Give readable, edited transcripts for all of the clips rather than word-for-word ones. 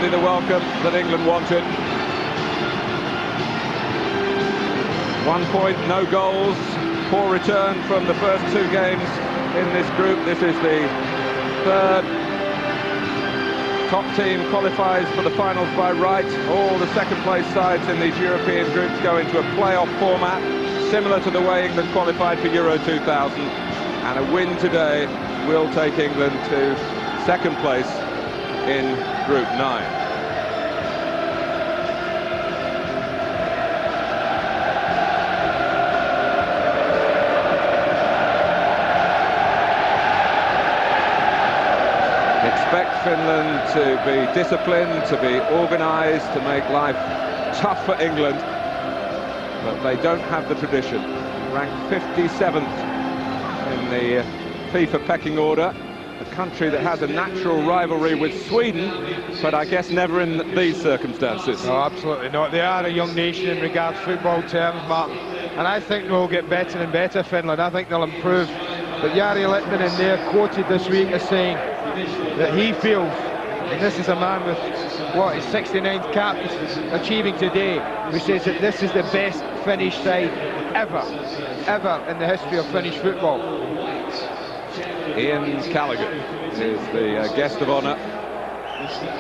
exactly the welcome that England wanted. 1 point, no goals, poor return from the first 2 games in this group. This is the third top team qualifies for the finals by right. All the second-place sides in these European groups go into a playoff format, similar to the way England qualified for Euro 2000. And a win today will take England to second place in Group 9. Expect Finland to be disciplined, to be organised, to make life tough for England, but they don't have the tradition. Ranked 57th in the FIFA pecking order, a country that has a natural rivalry with Sweden, but I guess never in these circumstances. No, absolutely not. They are a young nation in regards to football terms, Martin, and I think they'll get better and better, Finland. I think they'll improve. But Jari Litmanen there quoted this week as saying that he feels, and this is a man with, what, his 69th cap achieving today, who says that this is the best Finnish side ever in the history of Finnish football. Ian Callaghan is the guest of honour.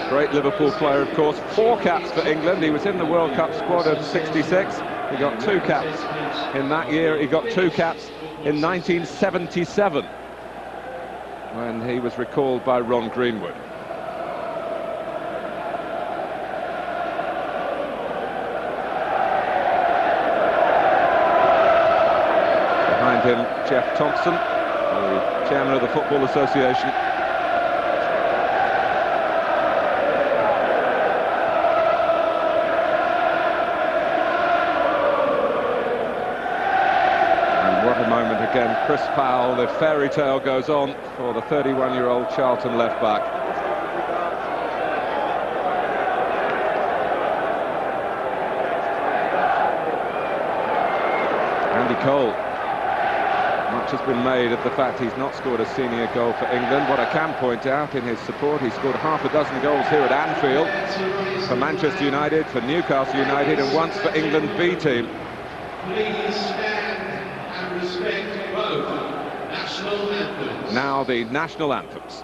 Great Liverpool player, of course. 4 caps for England. He was in the World Cup squad of '66. He got 2 caps in that year. He got 2 caps in 1977, when he was recalled by Ron Greenwood. Behind him, Jeff Thompson, the chairman of the Football Association. And what a moment again. Chris Powell, the fairy tale goes on for the 31-year-old Charlton left-back. Andy Cole. Much has been made of the fact he's not scored a senior goal for England. What I can point out in his support, he scored half a dozen goals here at Anfield for Manchester United, for Newcastle United, and once for England B team. Please stand and respect both national anthems. Now the national anthems.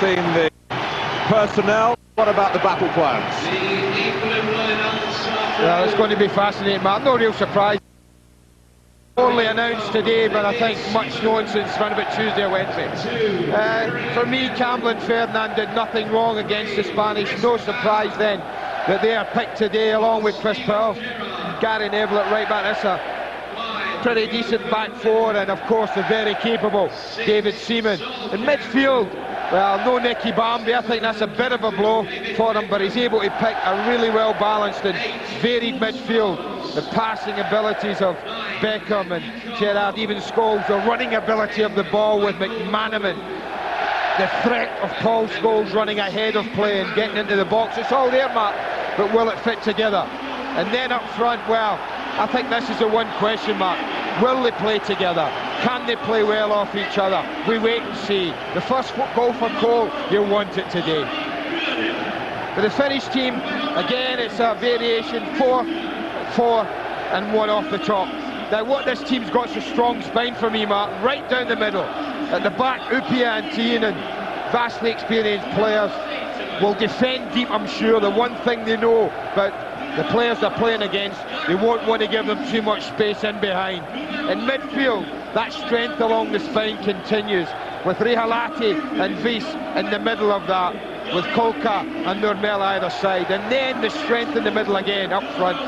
seen the personnel. What about the battle plans? Well, it's going to be fascinating, Mark. No real surprise. Only announced today, but I think much known since around about Tuesday or Wednesday. For me, Campbell and Ferdinand did nothing wrong against the Spanish. No surprise then that they are picked today along with Chris Pearl, Gary Neville at right back. That's a pretty decent back four, and of course the very capable David Seaman. In midfield, well, no Nicky Bambi. I think that's a bit of a blow for him, but he's able to pick a really well balanced and varied midfield. The passing abilities of Beckham and Gerrard, even Scholes, the running ability of the ball with McManaman, the threat of Paul Scholes running ahead of play and getting into the box. It's all there, Mark, but will it fit together? And then up front, well, I think this is the one question mark. Will they play together? Can they play well off each other? We wait and see. The first goal for Cole, you'll want it today. For the Finnish team, again, it's a variation, 4-4 and 1 off the top. Now, what this team's got is a strong spine for me, Mark, right down the middle. At the back, Upia and Tien, vastly experienced players, will defend deep, I'm sure. The one thing they know about the players they're playing against, they won't want to give them too much space in behind. In midfield, that strength along the spine continues, with Rihalati and Vies in the middle of that, with Kolka and Nurmel either side. And then the strength in the middle again, up front.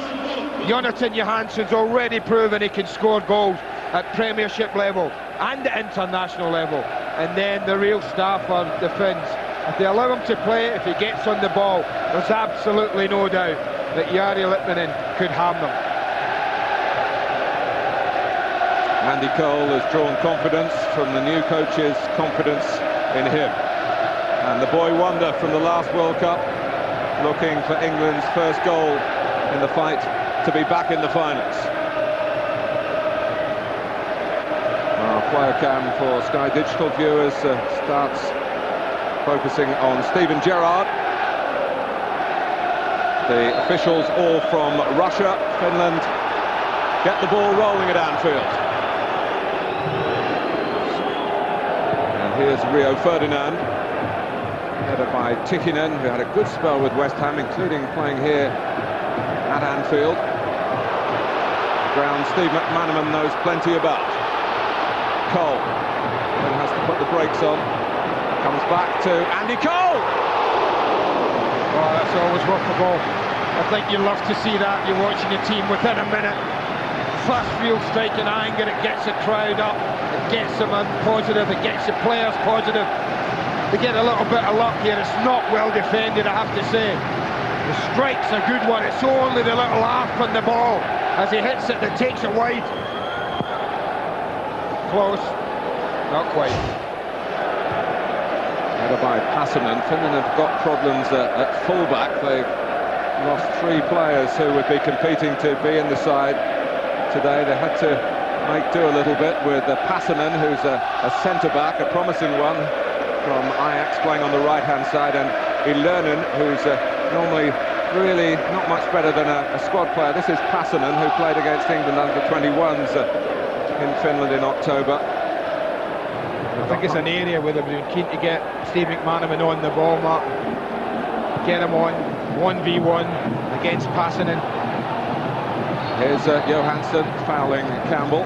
Jonathan Johansson's already proven he can score goals at Premiership level and at international level. And then the real star for the Finns. If they allow him to play, if he gets on the ball, there's absolutely no doubt that Jari Litmanen could harm them. Andy Cole has drawn confidence from the new coach's confidence in him. And the boy wonder from the last World Cup, looking for England's first goal in the fight to be back in the finals. Our player cam for Sky Digital viewers starts focusing on Steven Gerrard. The officials all from Russia. Finland get the ball rolling at Anfield. And here's Rio Ferdinand, headed by Tikkanen, who had a good spell with West Ham, including playing here at Anfield. Ground Steve McManaman knows plenty about. Cole then has to put the brakes on. Comes back to Andy Cole. Oh, that's always worth the ball. I think you love to see that. You're watching a team within a minute. First real strike in anger, it gets the crowd up, it gets them positive, it gets the players positive. They get a little bit of luck here. It's not well defended, I have to say. The strike's a good one. It's only the little arc on the ball as he hits it that takes it wide. Close, not quite. Headed by Passanen. Finland have got problems at fullback. They've lost 3 players who would be competing to be in the side today. They had to make do a little bit with Passanen, who's a centre-back, a promising one from Ajax, playing on the right-hand side, and Ilernen, who's normally really not much better than a squad player. This is Passanen, who played against England under 21s in Finland in October. I think it's an area where they've been keen to get Steve McManaman on the ball, Mark. Get him on 1v1 against Passanen. Here's Johansson fouling Campbell.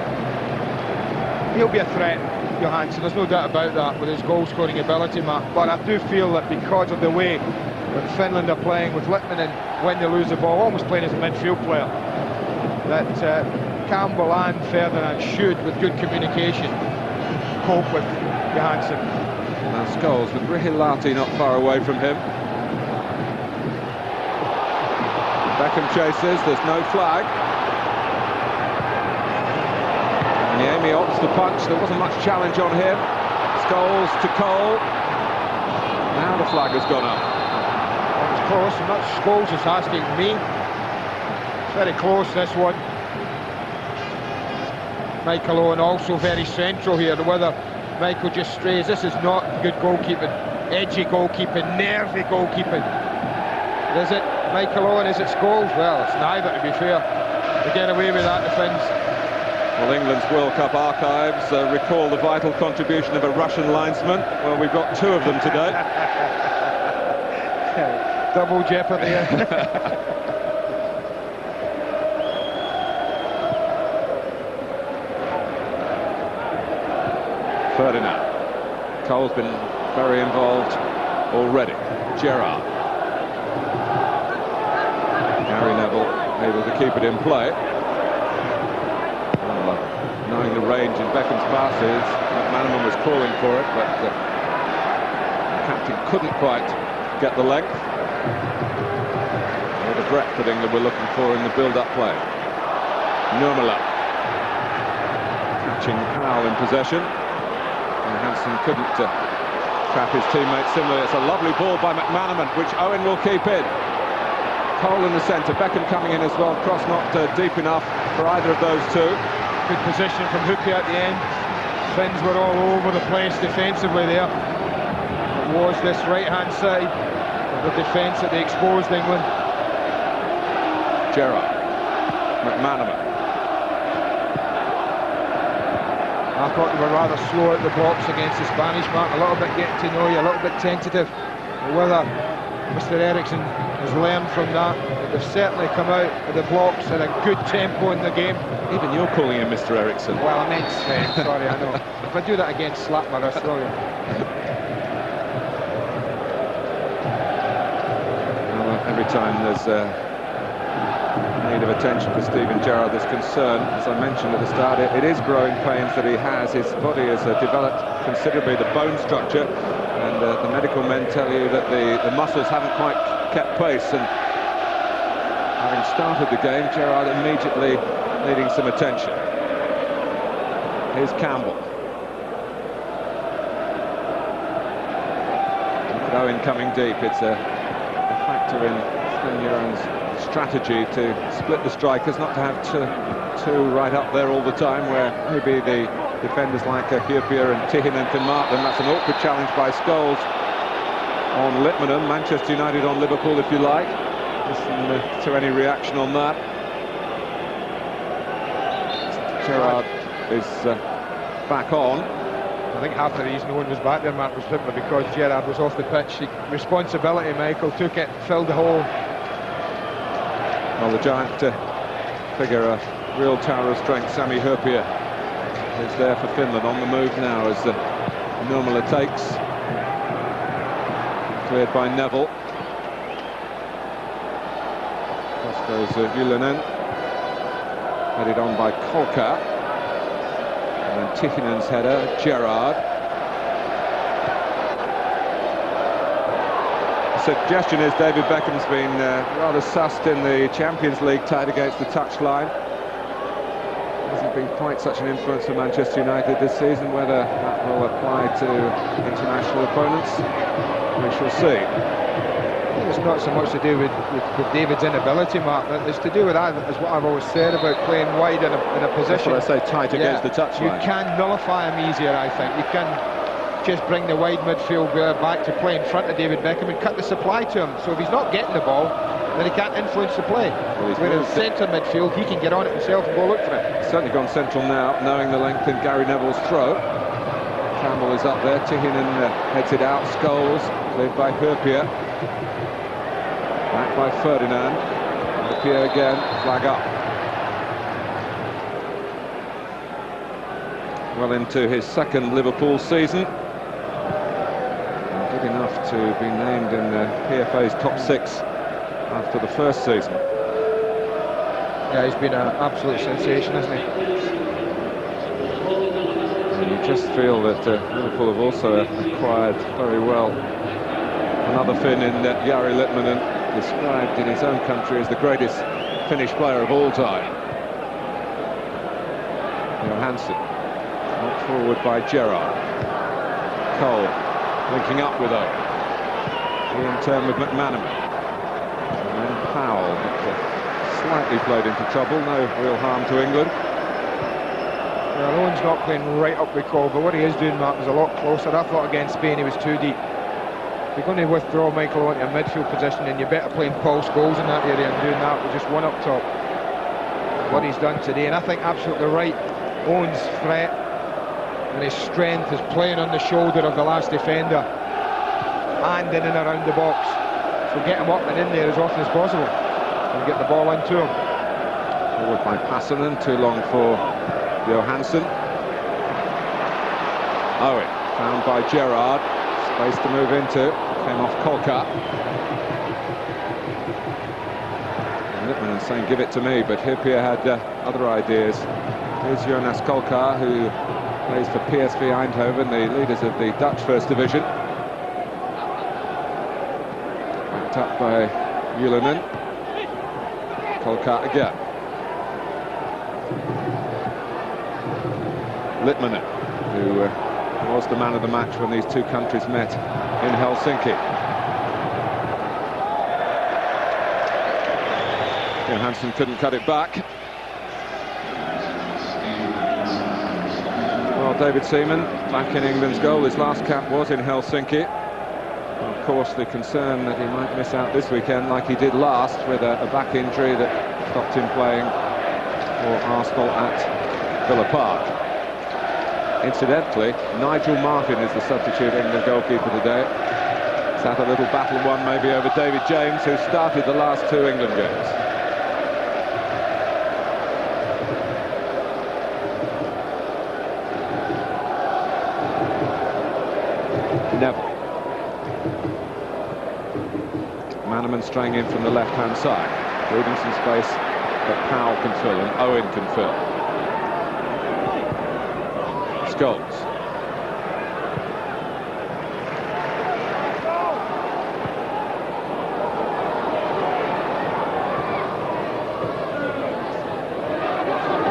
He'll be a threat, Johansson, there's no doubt about that, with his goal-scoring ability, Mark. But I do feel that because of the way that Finland are playing with Litmanen when they lose the ball, almost playing as a midfield player, that Campbell and Ferdinand should, with good communication, cope with Johansson. Now Scholes with Rihalati not far away from him. Beckham chases, there's no flag. Niemi opts to punch, there wasn't much challenge on him. Scholes to Cole. Now the flag has gone up. That was close, and that's Scholes is asking me. It's very close, this one. Michael Owen also very central here, whether Michael just strays. This is not good goalkeeping, edgy goalkeeping, nervy goalkeeping. Is it Michael Owen, is it Scholes? Well, it's neither, to be fair. They get away with that, the Finns. Well, England's World Cup archives recall the vital contribution of a Russian linesman. Well, we've got two of them today. Double jeopardy. Ferdinand. Cole's been very involved already. Gerrard. Gary Neville able to keep it in play. Well, knowing the range in Beckham's passes, McManaman was calling for it, but the captain couldn't quite get the length or the breadth that England were looking for in the build-up play. Nurmela catching Powell in possession. And Hansen couldn't trap his teammate similarly. It's a lovely ball by McManaman, which Owen will keep in. Cole in the centre, Beckham coming in as well. Cross not deep enough for either of those two. Good position from Hooper at the end. Finns were all over the place defensively there. It was this right-hand side of the defence that they exposed England. Gerrard, McManaman. I thought they were rather slow at the box against the Spanish mark, a little bit getting to know you, a little bit tentative. Whether Mr. Eriksson has learned from that, but they've certainly come out of the blocks at a good tempo in the game. Even you're calling him Mr. Eriksson. Well, I meant Sven, sorry, I know. If I do that again, slap my wrist, will you? Well, every time there's need of attention for Steven Gerrard, this concern, as I mentioned at the start, it is growing pains that he has. His body has developed considerably, the bone structure, and the medical men tell you that the muscles haven't quite kept pace, and having started the game, Gerrard immediately needing some attention. Here's Campbell. Look at Owen coming deep. It's a factor in Sven Göran's strategy to split the strikers, not to have two right up there all the time, where maybe the defenders like Hyypiä and Tihinen can mark them. That's an awkward challenge by Scholes on Litmanen. Manchester United on Liverpool, if you like. Listen to any reaction on that. Gerrard is back on. I think half the reason no one was back there, Mark, was simply because Gerrard was off the pitch. Responsibility, Michael, took it, filled the hole. Well, the giant figure, a real tower of strength, Sami Hyypiä, is there for Finland, on the move now as Nurmela takes. Cleared by Neville. Cross goes Ylönen. Headed on by Kolka. And then Tihinen's header, Gerrard. Suggestion is David Beckham's been rather sussed in the Champions League tied against the touchline. Hasn't been quite such an influence for Manchester United this season. Whether that will apply to international opponents, we shall see. It's not so much to do with David's inability, Mark. It's to do with that, is what I've always said about playing wide in a position. That's what I say, tight against the touchline. You can nullify him easier, I think. You can just bring the wide midfield back to play in front of David Beckham and cut the supply to him. So if he's not getting the ball, then he can't influence the play. Well, whereas centre midfield, he can get on it himself and go look for it. He's certainly gone central now, knowing the length in Gary Neville's throw. Campbell is up there, Tihinen heads it out, Scholes, led by Hyypiä. Back by Ferdinand. Hyypiä again, flag up. Well into his second Liverpool season. Good enough to be named in the PFA's top 6 after the first season. Yeah, he's been an absolute sensation, hasn't he? And you just feel that Liverpool have also acquired very well another Finn in Jari Litmanen, described in his own country as the greatest Finnish player of all time. Johansson, knocked forward by Gerrard. Cole linking up with Owen. He in turn with McManaman. And then Powell, slightly played into trouble, no real harm to England. Well, Owen's not playing right up with Cole, but what he is doing, Mark, is a lot closer. I thought against Spain he was too deep. If you're going to withdraw Michael Owen to a midfield position, then you're better playing Paul Scholes in that area and doing that with just one up top. What he's done today, and I think absolutely right owns threat, and his strength is playing on the shoulder of the last defender and in and around the box. So get him up and in there as often as possible and get the ball into him. Forward by Passanen, too long for Johansson. Owen, found by Gerrard, space to move into, came off Kolka. Lippmann saying give it to me, but Hippier had other ideas. Here's Jonas Kolka, who plays for PSV Eindhoven, the leaders of the Dutch First Division. Backed up by Ylönen. Kolka again. Lippmann, who was the man of the match when these two countries met in Helsinki. Johansson couldn't cut it back. Well, David Seaman back in England's goal. His last cap was in Helsinki. And of course, the concern that he might miss out this weekend, like he did last, with a back injury that stopped him playing for Arsenal at Villa Park. Incidentally, Nigel Martin is the substitute England goalkeeper today. He's had a little battle won maybe over David James, who started the last two England games. Neville. Manneman straying in from the left-hand side, leaving some space that Powell can fill and Owen can fill. Scholes.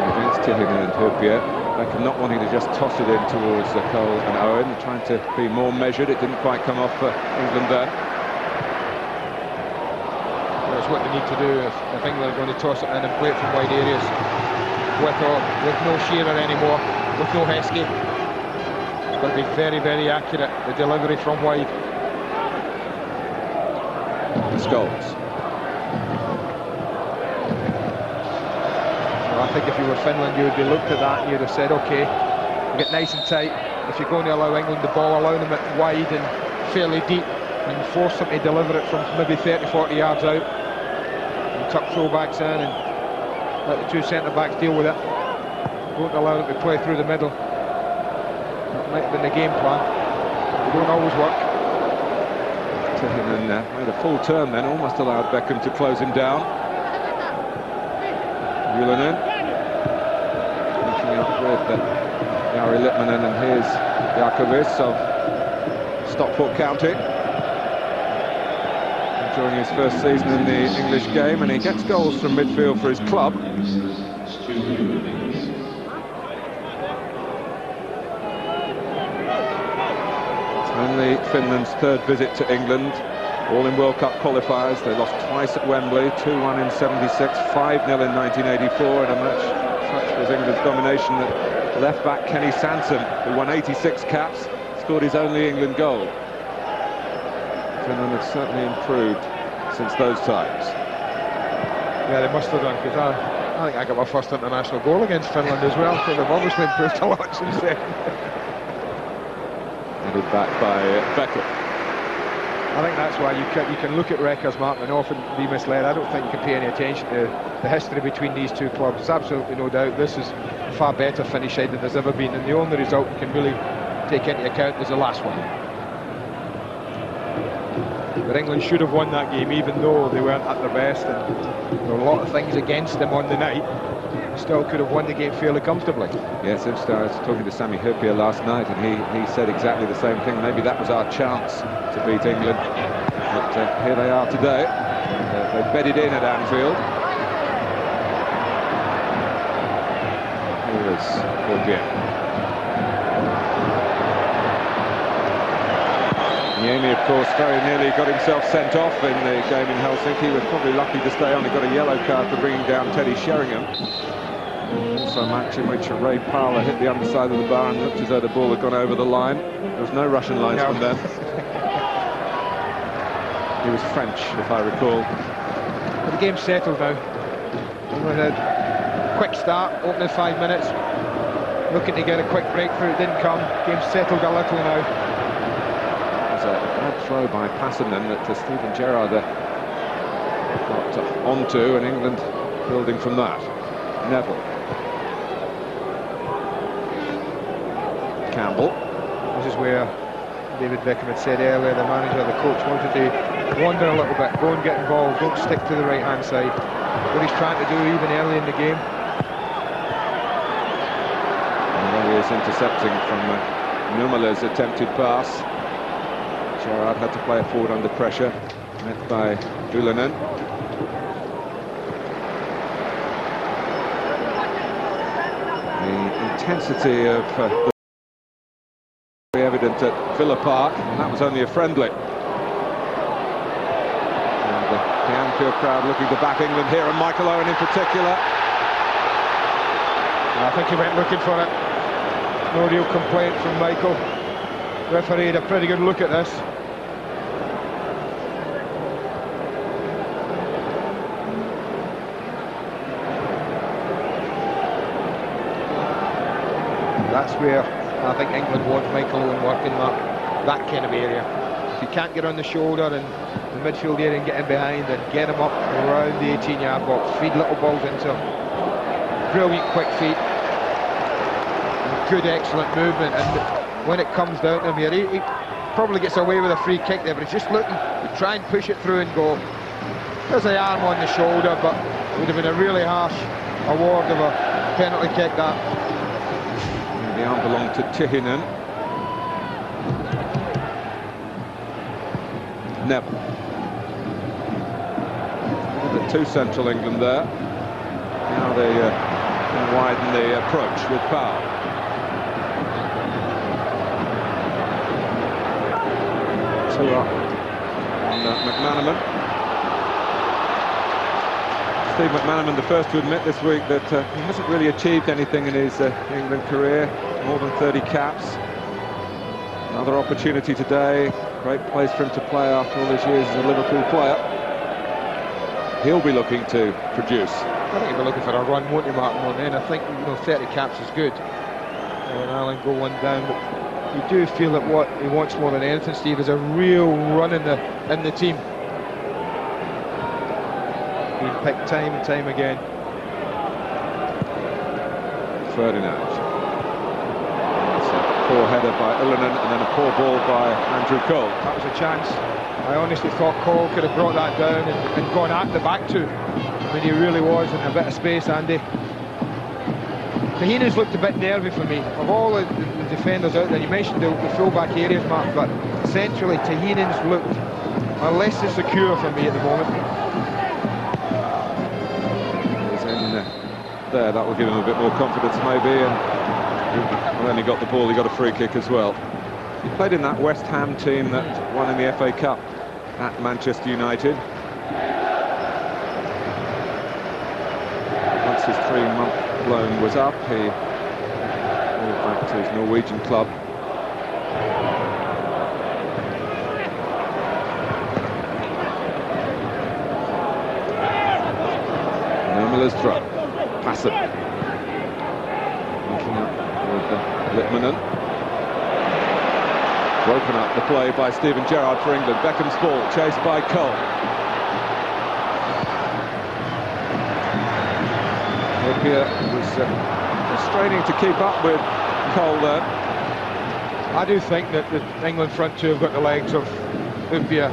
Against Tillingen and Hippier. Beckham not wanting to just toss it in towards Cole and Owen, trying to be more measured. It didn't quite come off for England there. That's what they need to do if England are going to toss it in and play it from wide areas. With no Shearer anymore, with no Heskey. It's got to be very, very accurate, the delivery from wide. Scholes. I think if you were Finland, you would be looked at that and you'd have said, OK, get nice and tight. If you're going to allow England the ball, allow them it wide and fairly deep and force them to deliver it from maybe 30, 40 yards out. And tuck throwbacks in and let the two centre-backs deal with it. Don't allow them to play through the middle. That might have been the game plan. It don't always work. And made a full turn then, almost allowed Beckham to close him down. Ylönen linking up with Jari Lippmanen and his Jakovis of Stockport County. Enjoying his first season in the English game, and he gets goals from midfield for his club. It's only Finland's third visit to England. All in World Cup qualifiers. They lost twice at Wembley, 2-1 in 76, 5-0 in 1984, in a match such was England's domination that left-back Kenny Sansom, who won 86 caps, scored his only England goal. Finland have certainly improved since those times. Yeah, they must have done, because I think I got my first international goal against Finland as well, so they've obviously improved a lot since then. Headed back by Beckham. I think that's why you can look at records, Mark, and often be misled. I don't think you can pay any attention to the history between these two clubs. There's absolutely no doubt this is a far better Finnish side than there's ever been, and the only result you can really take into account is the last one. But England should have won that game, even though they weren't at their best, and there were a lot of things against them on the night. They still could have won the game fairly comfortably. Yes, interesting. I was talking to Sammy Hippier last night, and he said exactly the same thing. Maybe that was our chance to beat England. But here they are today. They bedded in at Anfield. Here is Hippier. Niemi, of course, very nearly got himself sent off in the game in Helsinki. He was probably lucky to stay on. He got a yellow card for bringing down Teddy Sheringham. Also a match in which Ray Parlour hit the underside of the bar and looked as though the ball had gone over the line. There was no Russian linesman then. He was French, if I recall. But the game's settled now. England had a quick start, opening 5 minutes. looking to get a quick breakthrough. It didn't come. Game settled a little now. There's a bad throw by Passanen that Stephen Gerrard got onto, and England building from that. Neville. Campbell. This is where David Beckham had said earlier, the manager, the coach wanted to wander a little bit, go and get involved, don't stick to the right-hand side. What he's trying to do even early in the game. And there he is intercepting from Numela's attempted pass. Gerrard had to play it forward under pressure, met by Ylönen. The intensity of the evident at Villa Park, and that was only a friendly. And the Anfield crowd looking to back England here, and Michael Owen in particular. I think he went looking for it. No real complaint from Michael. Referee had a pretty good look at this. That's where I think England wants Michael Owen working that kind of area. If you can't get on the shoulder and the midfield area and get in behind and get him up around the 18-yard box, feed little balls into him. Brilliant quick feet. Good, excellent movement, and when it comes down to him here, he probably gets away with a free kick there, but he's just looking to try and push it through and go. There's the arm on the shoulder, but it would have been a really harsh award of a penalty kick, that. The arm belonged to Tihinen. Neville. The two central England there. Now they can widen the approach with power. Two up on McManaman. Steve McManaman, the first to admit this week that he hasn't really achieved anything in his England career, more than 30 caps. Another opportunity today, great place for him to play after all these years as a Liverpool player. He'll be looking to produce. I think he'll be looking for a run, won't he, Martin? And then I think 30 caps is good. And Ireland go one down, but you do feel that what he wants more than anything, Steve, is a real run in the team. Being picked time and time again. Ferdinand. That's a poor header by Ylönen, and then a poor ball by Andrew Cole. That was a chance. I honestly thought Cole could have brought that down and gone at the back too. I mean, he really was in a bit of space, Andy. Tahinen's looked a bit nervy for me. Of all the defenders out there, you mentioned the full-back areas, Mark, but centrally Tahinen's looked less than secure for me at the moment. There, that will give him a bit more confidence maybe, and when he got the ball he got a free kick as well. He played in that West Ham team that won in the FA Cup at Manchester United. Once his 3-month loan was up, he moved back to his Norwegian club. Numela's throw. Passer. Linking up with Littmanen. Broken up the play by Stephen Gerrard for England. Beckham's ball chased by Cole. Hippier was straining to keep up with Cole there. I do think that the England front two have got the legs of Hippier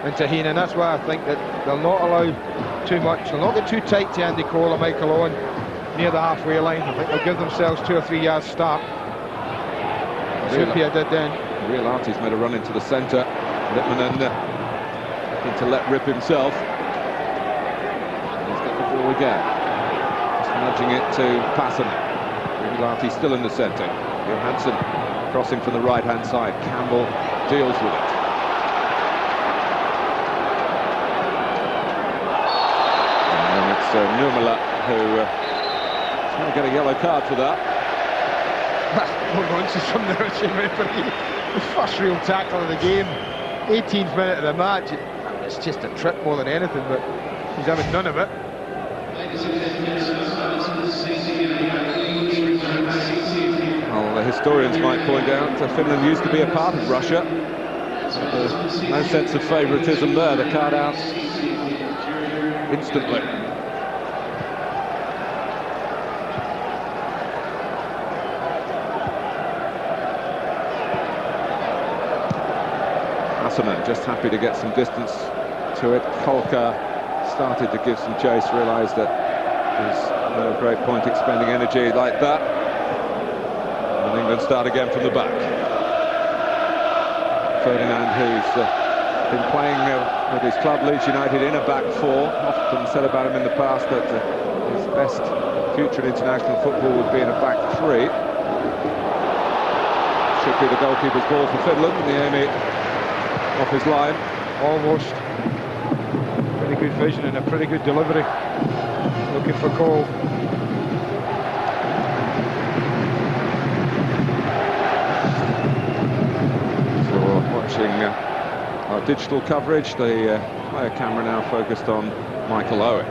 and Tahinen. That's why I think that they'll not allow too much. They'll not get too tight to Andy Cole or Michael Owen near the halfway line. I think they'll give themselves 2 or 3 yards start. Hippier did then. Real Artie's made a run into the centre. Littmanen looking to let rip himself. He's got the ball again. Just nudging it to Passanen. Real Artie still in the centre. Johansson crossing from the right-hand side. Campbell deals with it. And it's Numela who is going to get a yellow card for that. No nonsense from the Russian referee. The first real tackle of the game, 18th minute of the match. It's just a trip more than anything, but he's having none of it. Ladies and gentlemen, historians might point out, Finland used to be a part of Russia. No sense of favouritism there. The card out instantly. Just happy to get some distance to it. Kolka started to give some chase, realised that there's no great point expending energy like that. And England start again from the back. Ferdinand, who's been playing with his club Leeds United in a back four, often said about him in the past that his best future in international football would be in a back three. Should be the goalkeeper's ball for Finland. Niemi off his line. Almost. Pretty good vision and a pretty good delivery. Looking for Cole. So watching our digital coverage, the player camera now focused on Michael Owen.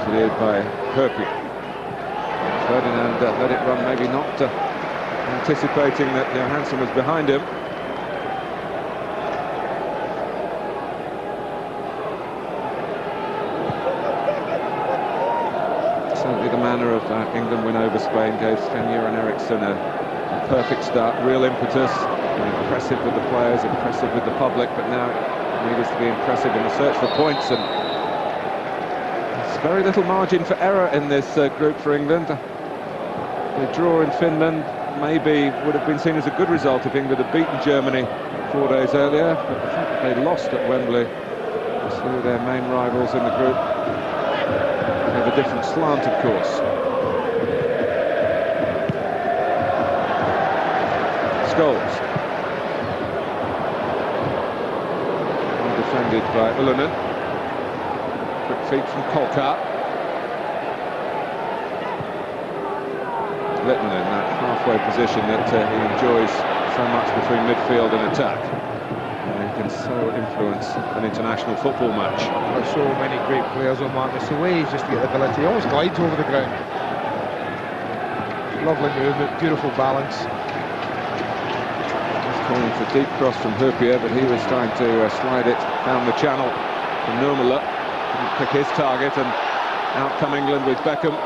Cleared by Herpy. Ferdinand let it run, maybe not anticipating that Johansson was behind him. Certainly the manner of England win over Spain gave Sven-Göran Eriksson a perfect start, real impetus, impressive with the players, impressive with the public, but now it needs to be impressive in the search for points, and there's very little margin for error in this group for England. The draw in Finland maybe would have been seen as a good result if England had beaten Germany 4 days earlier, but the fact that they lost at Wembley to their main rivals in the group have a different slant, of course. Scholes. Defended by Ullinen. Quick feet from Kolka. Litton in that halfway position that he enjoys so much between midfield and attack. And he can so influence an international football match. There's so many great players on Mark. It's the way he's just got the ability. He almost glides over the ground. Lovely movement, beautiful balance. He's calling for deep cross from Herpy, but he was trying to slide it down the channel to Nurmela. Didn't pick his target, and out come England with Beckham.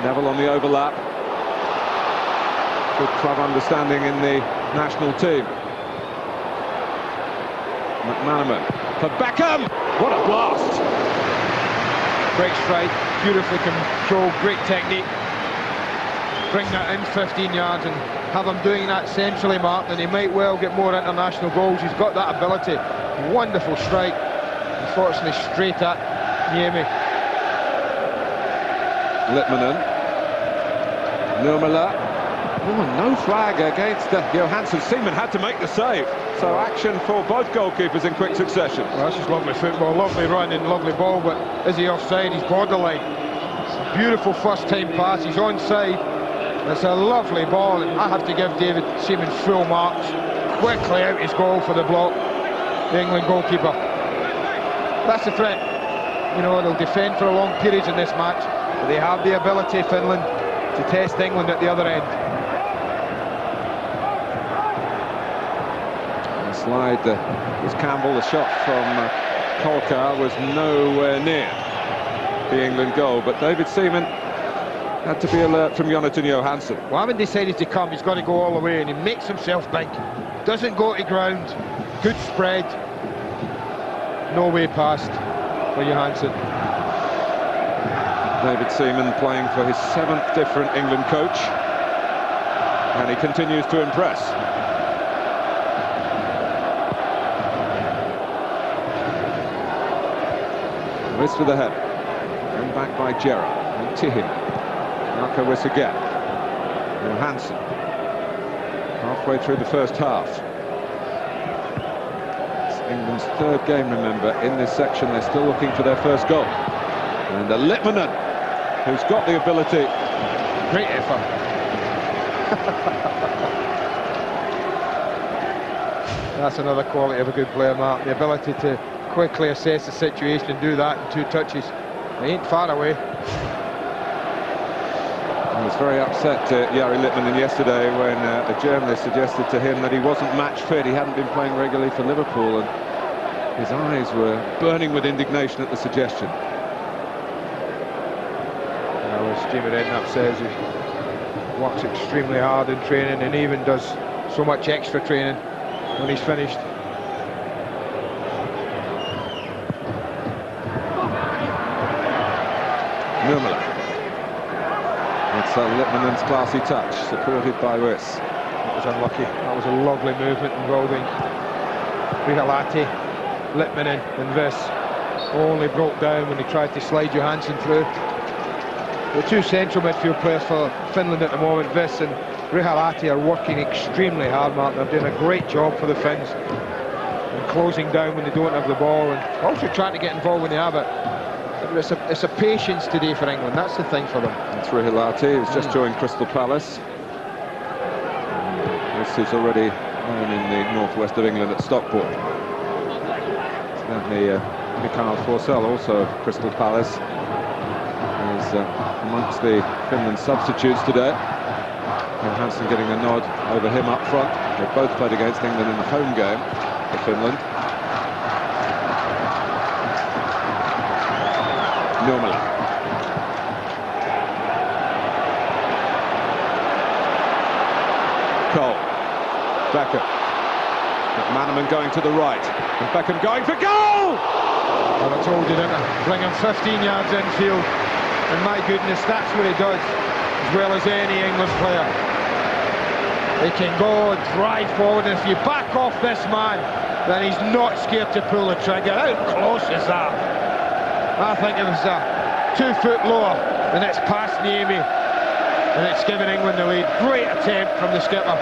Neville on the overlap. Good club understanding in the national team. McManaman for Beckham. What a blast! Great strike, beautifully controlled, great technique. Bring that in 15 yards and have him doing that centrally, Mark, and he might well get more international goals. He's got that ability. Wonderful strike. Unfortunately, straight at Niemi. Litmanen. Nurmela. Oh, no flag against Johansson. Seaman had to make the save. So action for both goalkeepers in quick succession. Well, that's just lovely football, lovely run and lovely ball, but is he offside? He's borderline. Beautiful first time pass, he's onside. It's a lovely ball, and I have to give David Seaman full marks. Quickly out his goal for the block, the England goalkeeper. That's the threat. You know, they'll defend for a long periods in this match, but they have the ability, Finland, to test England at the other end. Slide was Campbell. The shot from Kolka was nowhere near the England goal, but David Seaman had to be alert from Jonathan Johansson. Well, having decided to come, he's got to go all the way, and he makes himself big. Doesn't go to ground. Good spread. No way past for Johansson. David Seaman playing for his 7th different England coach, and he continues to impress. Wrist for the head. Going back by Gerrard. And Tihin. Markowitz again. Johansson. Halfway through the first half. It's England's 3rd game, remember, in this section. They're still looking for their first goal. And Litmanen, who's got the ability. Great effort. That's another quality of a good player, Mark. The ability to quickly assess the situation and do that in 2 touches. They ain't far away. He was very upset, Jari Litmanen, yesterday when a journalist suggested to him that he wasn't match fit. He hadn't been playing regularly for Liverpool, and his eyes were burning with indignation at the suggestion. Well, Steamer Redknapp says he works extremely hard in training and even does so much extra training when he's finished. Nummela. It's Litmanen's classy touch, supported by Wiss. That was unlucky. That was a lovely movement involving Rihalati, Litmanen and Wiss. Only broke down when he tried to slide Johansson through. The 2 central midfield players for Finland at the moment, Wiss and Rihalati, are working extremely hard, Mark. They're doing a great job for the Finns and closing down when they don't have the ball, and also trying to get involved when they have it. It's a patience today for England. That's the thing for them. It's Rihalati, who's just joined Crystal Palace. This is already known in the northwest of England at Stockport. Certainly, Mikael Forsell, also of Crystal Palace, is amongst the Finland substitutes today. Johansson getting a nod over him up front. They both played against England in the home game for Finland. Nummela. Cole. Beckham. McManaman going to the right. And Beckham going for goal! Well, I told you, didn't I? Bring him 15 yards infield. And my goodness, that's what he does, as well as any England player. He can go and drive forward, and if you back off this man, then he's not scared to pull the trigger. How close is that? I think it was 2 foot lower, and it's past Niemi, and it's given England the lead. Great attempt from the skipper.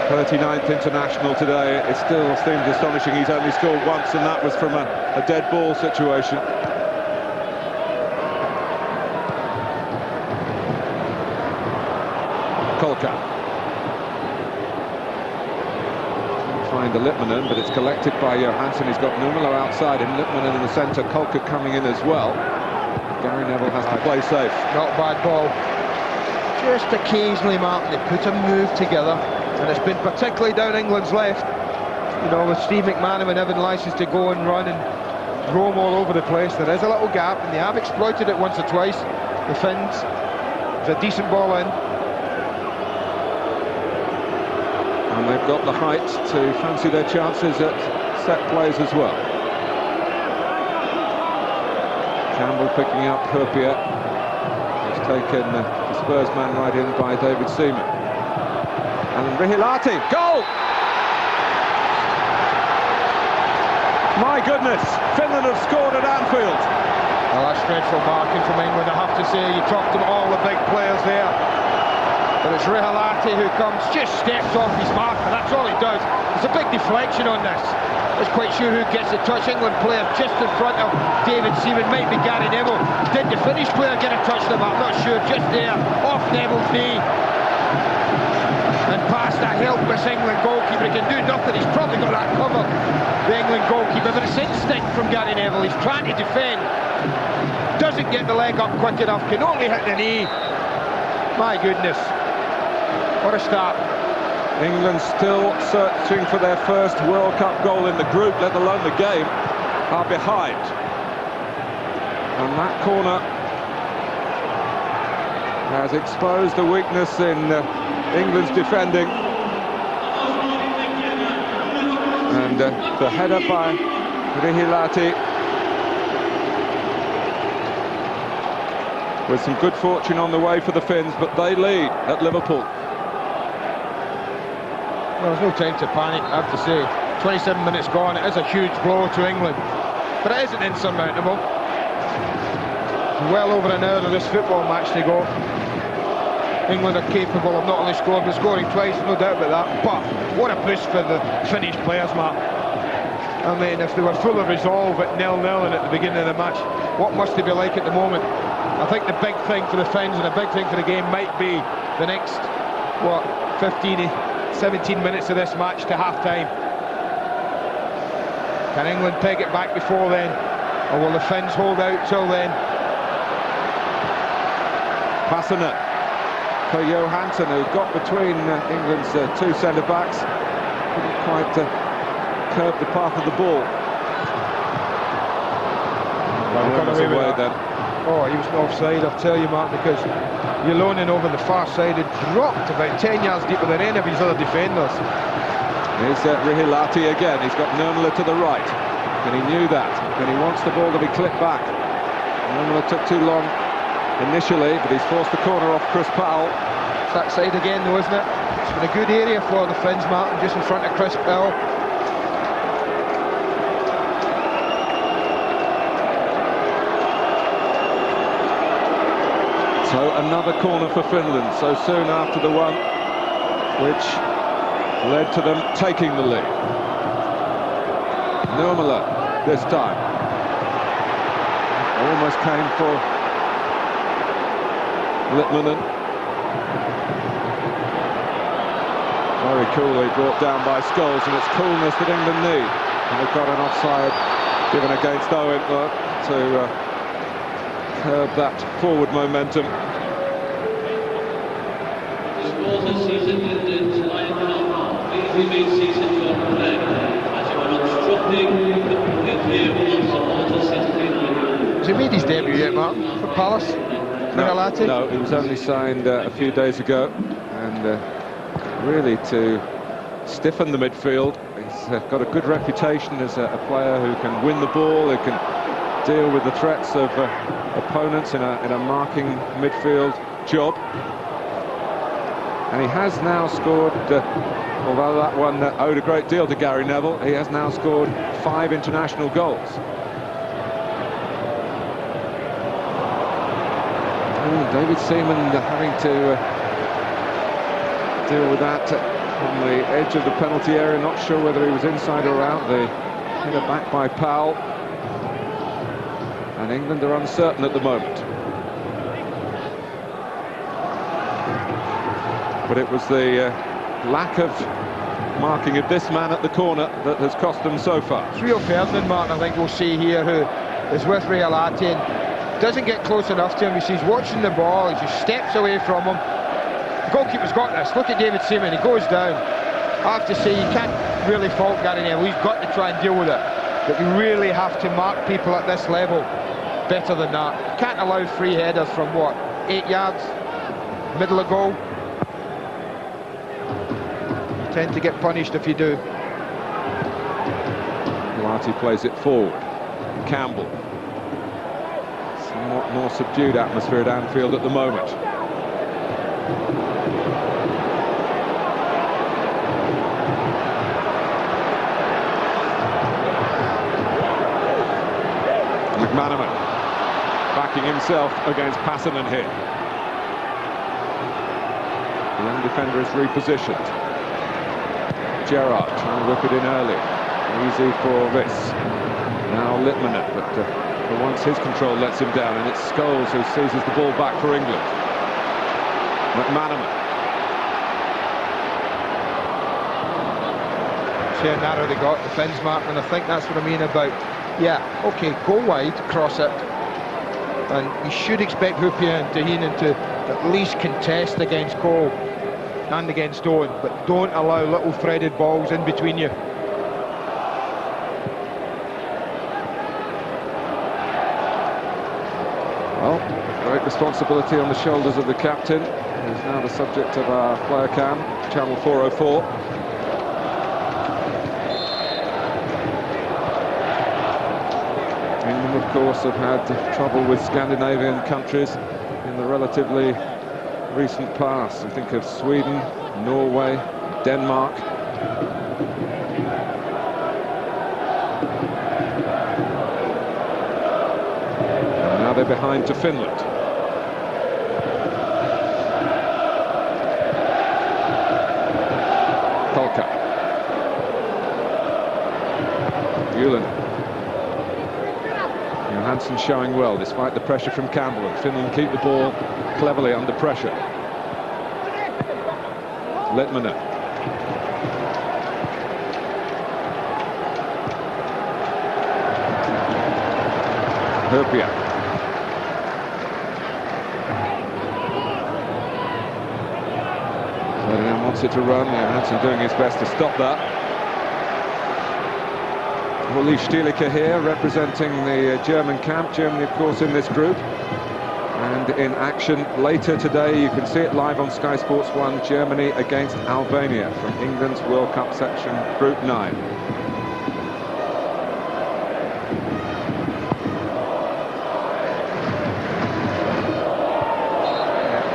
39th international today. It still seems astonishing he's only scored once, and that was from a dead ball situation. Kolka. Find the Litmanen, but it's collected by Johansson. He's got Nummela outside him, Litmanen in the centre, Kolka coming in as well. Gary Neville has to play safe. Not bad ball. Just occasionally, Martin, they put a move together, and it's been particularly down England's left. You know, with Steve McManaman having license to go and run and roam all over the place. There is a little gap, and they have exploited it once or twice. The Finns. There's a decent ball in. And they've got the height to fancy their chances at set plays as well. Campbell picking up Hurpier. He's taken the Spurs man right in by David Seaman. And Rihalati, goal! My goodness, Finland have scored at Anfield. Well, that's dreadful marking from England, I have to say. You talked about all the big players there. But it's Rihalati who comes, just steps off his marker, that's all he does. There's a big deflection on this. I'm not quite sure who gets the touch. England player just in front of David Seaman, might be Gary Neville. Did the Finnish player get a touch them? I'm not sure, just there, off Neville's knee. And past that helpless England goalkeeper, he can do nothing, he's probably got that covered, the England goalkeeper, but it's instinct from Gary Neville. He's trying to defend, doesn't get the leg up quick enough, can only hit the knee. My goodness, what a start. England still searching for their first World Cup goal in the group, let alone the game, are behind. And that corner has exposed the weakness in England's defending. And the header by Rihalati with some good fortune on the way for the Finns, but they lead at Liverpool. Well, there's no time to panic, I have to say. 27 minutes gone, it is a huge blow to England, but it isn't insurmountable. Well over an hour of this football match to go. England are capable of not only scoring, but scoring twice, no doubt about that. But what a boost for the Finnish players, Matt. I mean, if they were full of resolve at 0-0 and at the beginning of the match, what must they be like at the moment? I think the big thing for the Finns and the big thing for the game might be the next, what, 17 minutes of this match to half-time. Can England peg it back before then? Or will the Finns hold out till then? Passing it for Johansson, who got between England's two centre-backs. Couldn't quite curb the path of the ball. Got away with away that. then. Oh, he was offside, I'll tell you, Mark, because Yolonen over the far side had dropped about 10 yards deeper than any of his other defenders. Here's Rihilati again. He's got Nurmela to the right, and he knew that, and he wants the ball to be clipped back. Nurmela took too long initially, but he's forced the corner off Chris Powell. It's that side again, though, isn't it? It's been a good area for the Finns, Martin, just in front of Chris Powell. So another corner for Finland, so soon after the one which led to them taking the lead. Nurmela this time. Almost came for Litmanen. Very coolly brought down by Scholes, and it's coolness that England need. And they've got an offside given against Owen to curb that forward momentum. Has he made his debut yet, Mark, for Palace? No, he was only signed a few days ago, and really to stiffen the midfield. He's got a good reputation as a player who can win the ball, who can deal with the threats of opponents in a marking midfield job. And he has now scored, although that one owed a great deal to Gary Neville, he has now scored 5 international goals. David Seaman having to deal with that on the edge of the penalty area, not sure whether he was inside or out. The header back by Powell. And England are uncertain at the moment. But it was the lack of marking of this man at the corner that has cost them so far. It's Rio Ferdinand, Martin, I think we'll see here, who is with Rihilati and doesn't get close enough to him. He's watching the ball, he just steps away from him. The goalkeeper's got this. Look at David Seaman, he goes down. I have to say, you can't really fault Gary Neville. He's got to try and deal with it. But you really have to mark people at this level better than that. You can't allow free headers from, what, 8 yards? Middle of goal? You tend to get punished if you do. Marty plays it forward. Campbell. Somewhat more subdued atmosphere at Anfield at the moment. McManaman backing himself against Passanen here. The young defender is repositioned. Gerrard trying to whip it in early. Easy for this. Now Litmanen, but for once his control lets him down, and it's Scholes who seizes the ball back for England. McManaman. See how narrow they got the Finns, Mark, and I think that's what I mean about, yeah, okay, go wide, cross it, and you should expect Hupia and Tahinen to at least contest against Cole and against Owen, but don't allow little threaded balls in between you. Well, great responsibility on the shoulders of the captain, who's now the subject of our player cam, channel 404. England, of course, have had trouble with Scandinavian countries in the relatively recent past. We think of Sweden, Norway, Denmark. And now they're behind to Finland. Tolka. Gulen. Johansson showing well despite the pressure from Campbell, and Finland keep the ball cleverly under pressure. Litmanen. Herpia. Ferdinand wants it to run. Johansson doing his best to stop that. Uli Stielicke here, representing the German camp. Germany, of course, in this group. And in action later today, you can see it live on Sky Sports 1, Germany against Albania from England's World Cup section, Group 9.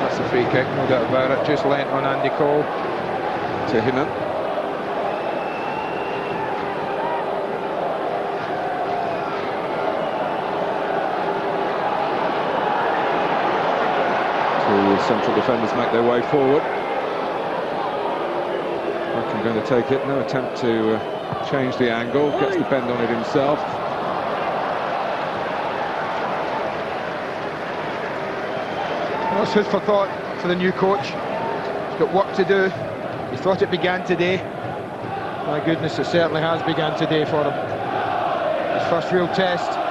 That's a free kick, no doubt about it. Just lent on Andy Cole. Tihinen. Central defenders make their way forward. Beckham going to take it. No attempt to change the angle. Gets the bend on it himself. Well, it's food for thought for the new coach. He's got work to do. He thought it began today. My goodness, it certainly has begun today for him. His first real test.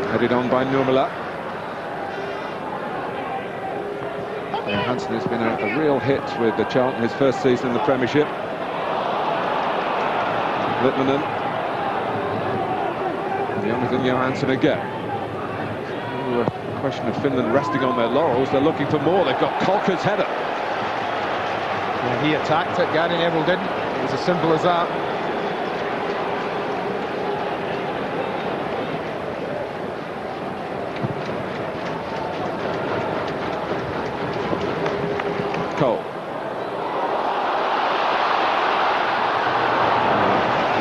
Headed on by Nurmela. Johansson has been a real hit with the Charlton his first season in the Premiership. Litmanen. Jonathan Johansson again. Ooh, a question of Finland resting on their laurels. They're looking for more. They've got Kolka's header. Yeah, he attacked it, Gary Neville didn't. It was as simple as that. Cole.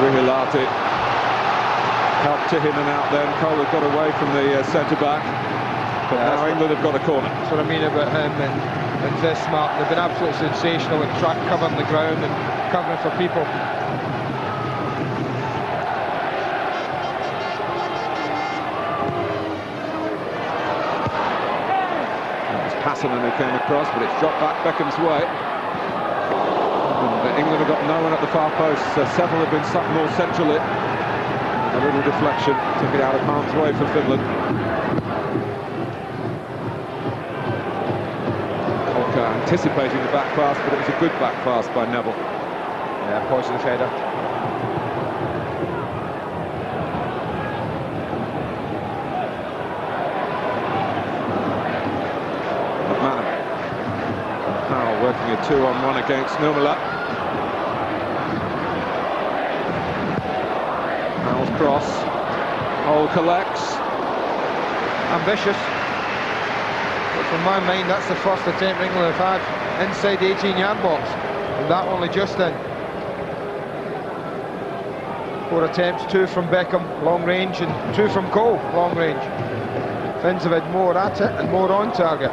Rihilati helped Tihinen out then. Cole had got away from the centre-back. But now England have got a corner. That's what I mean about him and Visma. They've been absolutely sensational in track covering the ground and covering for people. Passanen who came across, but it's dropped back Beckham's way. And England have got no one at the far post. Several have been stuck more centrally. A little deflection took it out of harm's way for Finland. Kolka anticipating the back pass, but it was a good back pass by Neville. Yeah, positive header. Working a 2-on-1 against Nurmela. Powell's cross. Hole collects. Ambitious. But from my mind, that's the first attempt England have had inside the 18-yard box. And that only just in. 4 attempts, 2 from Beckham, long range, and 2 from Cole, long range. Finns have had more at it and more on target.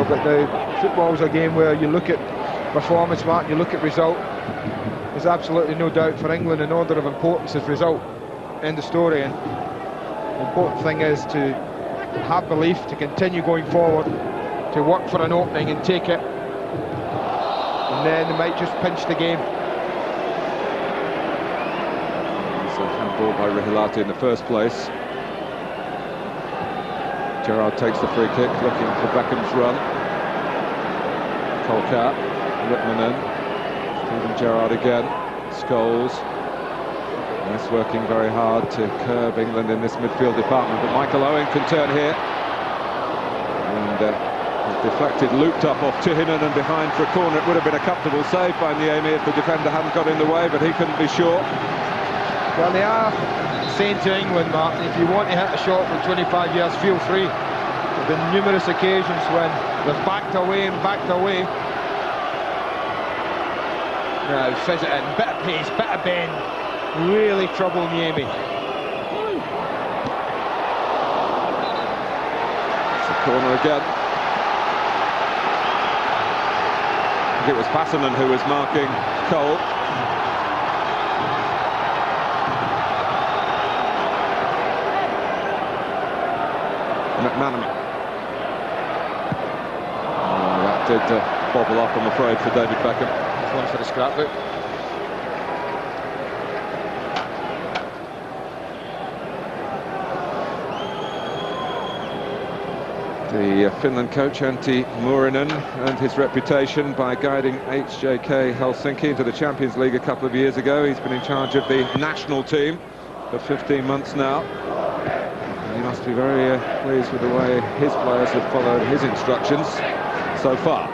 But now football's a game where you look at performance, Mark, you look at result. There's absolutely no doubt for England in order of importance is result. End of story. And the important thing is to have belief, to continue going forward, to work for an opening and take it. And then they might just pinch the game. So handball by Rihilati in the first place. Gerrard takes the free kick, looking for Beckham's run. Kolka, Litmanen, Steven Gerrard again, Scholes. Nice working very hard to curb England in this midfield department, but Michael Owen can turn here. And deflected, looped up off Tihinen and behind for a corner. It would have been a comfortable save by Niemi if the defender hadn't got in the way, but he couldn't be sure. Well, they are saying to England, Martin, if you want to hit a shot from 25 yards, feel free. There have been numerous occasions when they've backed away and backed away. Now, fizz it in, bit of pace, bit of bend, really trouble Niemi. It's a corner again. I think it was Passanen who was marking Cole. McManaman. Oh, that did bobble up, I'm afraid, for David Beckham. There's one for the scrapbook. The Finland coach, Antti Muurinen, earned his reputation by guiding HJK Helsinki into the Champions League a couple of years ago. He's been in charge of the national team for 15 months now. And he must be very pleased with the way his players have followed his instructions so far.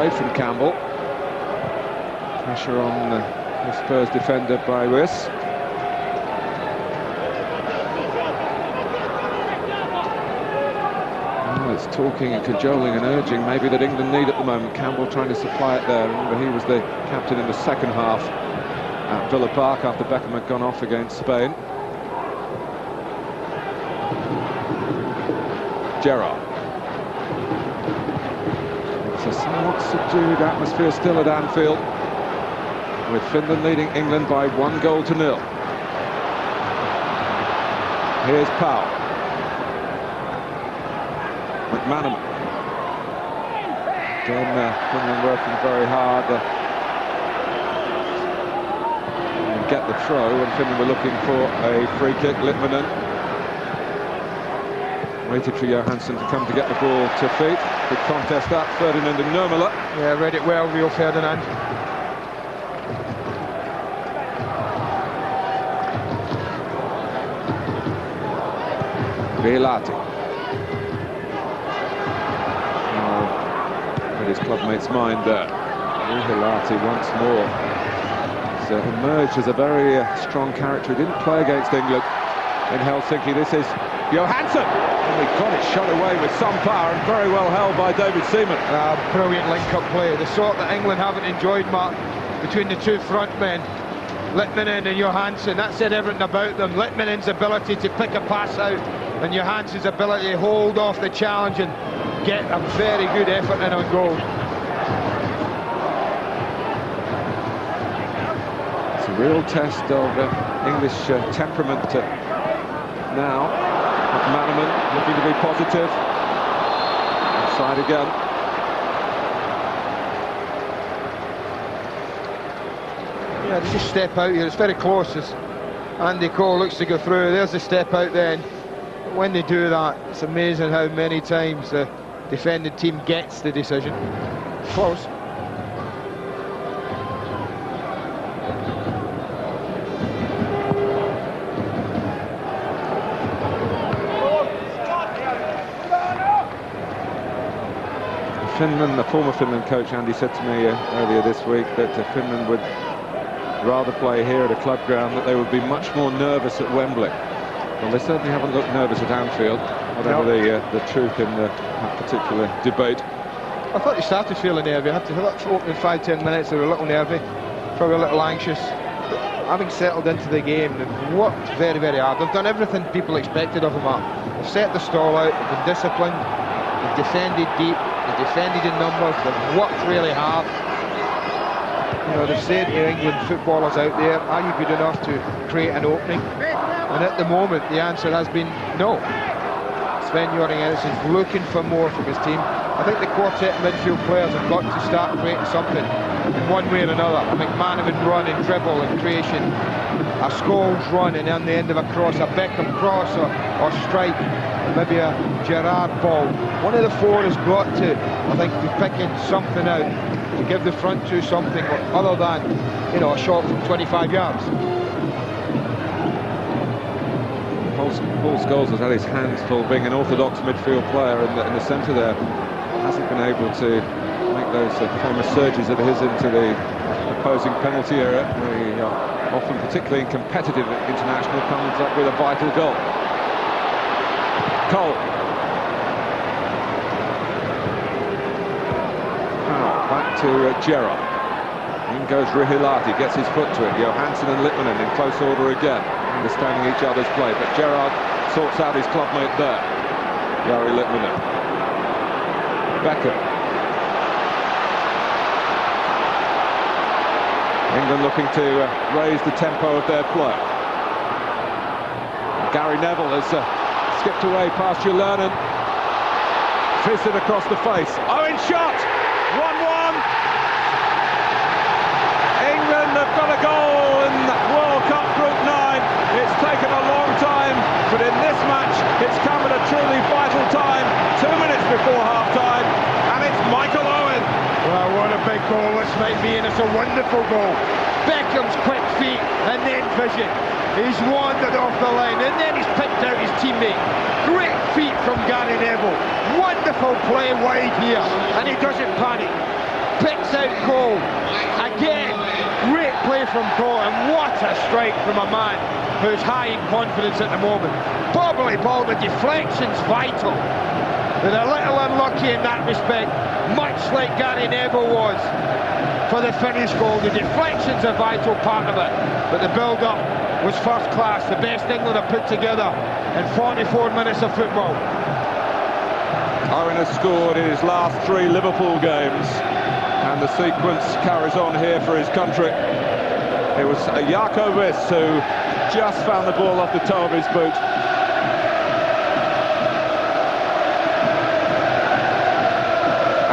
From Campbell, pressure on the Spurs defender by Wiss. Oh, it's talking and cajoling and urging maybe that England need at the moment. Campbell trying to supply it there. Remember, he was the captain in the second half at Villa Park after Beckham had gone off against Spain. Gerrard. A somewhat subdued atmosphere still at Anfield, with Finland leading England by 1-0. Here's Powell. McManaman. Again, Finland working very hard and get the throw, and Finland were looking for a free kick. Litmanen waited for Johansson to come to get the ball to feet. Big contest that, Ferdinand and Nurmela. Yeah, read it well, Rio Ferdinand. Rihelati. Oh, read his clubmate's mind there. Rihelati once more. He's emerged as a very strong character. He didn't play against England in Helsinki. This is Johansson. And he got it shot away with some power and very well held by David Seaman. Brilliant link-up play, the sort that England haven't enjoyed, Mark, between the two front men, Litmanen and Johansson. That said everything about them. Litmanen's ability to pick a pass out and Johansson's ability to hold off the challenge and get a very good effort in on goal. It's a real test of English temperament now. McManaman looking to be positive. Offside again. Yeah, they just step out here. It's very close as Andy Cole looks to go through. There's the step out then. But when they do that, it's amazing how many times the defending team gets the decision. Close. Finland, the former Finland coach Andy said to me earlier this week that Finland would rather play here at a club ground, that they would be much more nervous at Wembley. Well, they certainly haven't looked nervous at Anfield, whatever the truth in that particular debate. I thought they started feeling nervy. I had to opening 5-10 minutes, they were a little nervy, probably a little anxious. Having settled into the game, they've worked very, very hard. They've done everything people expected of them. They've set the stall out, they've been disciplined, they've defended deep, they've defended in numbers, they've worked really hard. You know, they've said to England footballers out there, are you good enough to create an opening? And at the moment, the answer has been no. Sven-Göran Eriksson's looking for more from his team. I think the quartet midfield players have got to start creating something in one way or another. A McManaman run and dribble and creation, a Scholes run and on the end of a cross, a Beckham cross or strike, maybe a Gerrard ball. One of the four has got to, I think, be picking something out to give the front two something other than, you know, a shot from 25 yards. Paul Scholes has had his hands full being an orthodox midfield player in the centre there. Hasn't been able to make those famous surges of his into the opposing penalty area, where he often, particularly in competitive international, comes up with a vital goal. Cole. Back to Gerrard. In goes Rihelati, gets his foot to it. Johansson and Litmanen in close order again. understanding each other's play, but Gerrard sorts out his clubmate there. Jari Litmanen. Beckham. England looking to raise the tempo of their play. Gary Neville has skipped away past Julernen. Fizzed across the face. Owen shot! 1-1. England have got a goal in World Cup Group 9. It's taken a long time, but in this match, it's come at a truly vital time. 2 minutes before half-time, and it's Michael Owen. Well, what a big goal this might be, and it's a wonderful goal. Beckham's quick feet and then vision. He's wandered off the line, and then he's picked out his teammate. Great feet from Gary Neville. Wonderful play wide here, and he doesn't panic. Picks out goal. Again, great play from Cole, and what a strike from a man who's high in confidence at the moment. Probably, Paul, the deflection's vital. They're a little unlucky in that respect, much like Gary Neville was for the Finnish goal. The deflection's a vital part of it, but the build-up was first class, the best England have put together in 44 minutes of football. Owen has scored in his last 3 Liverpool games, and the sequence carries on here for his country. It was Jarko Wiss who just found the ball off the toe of his boot.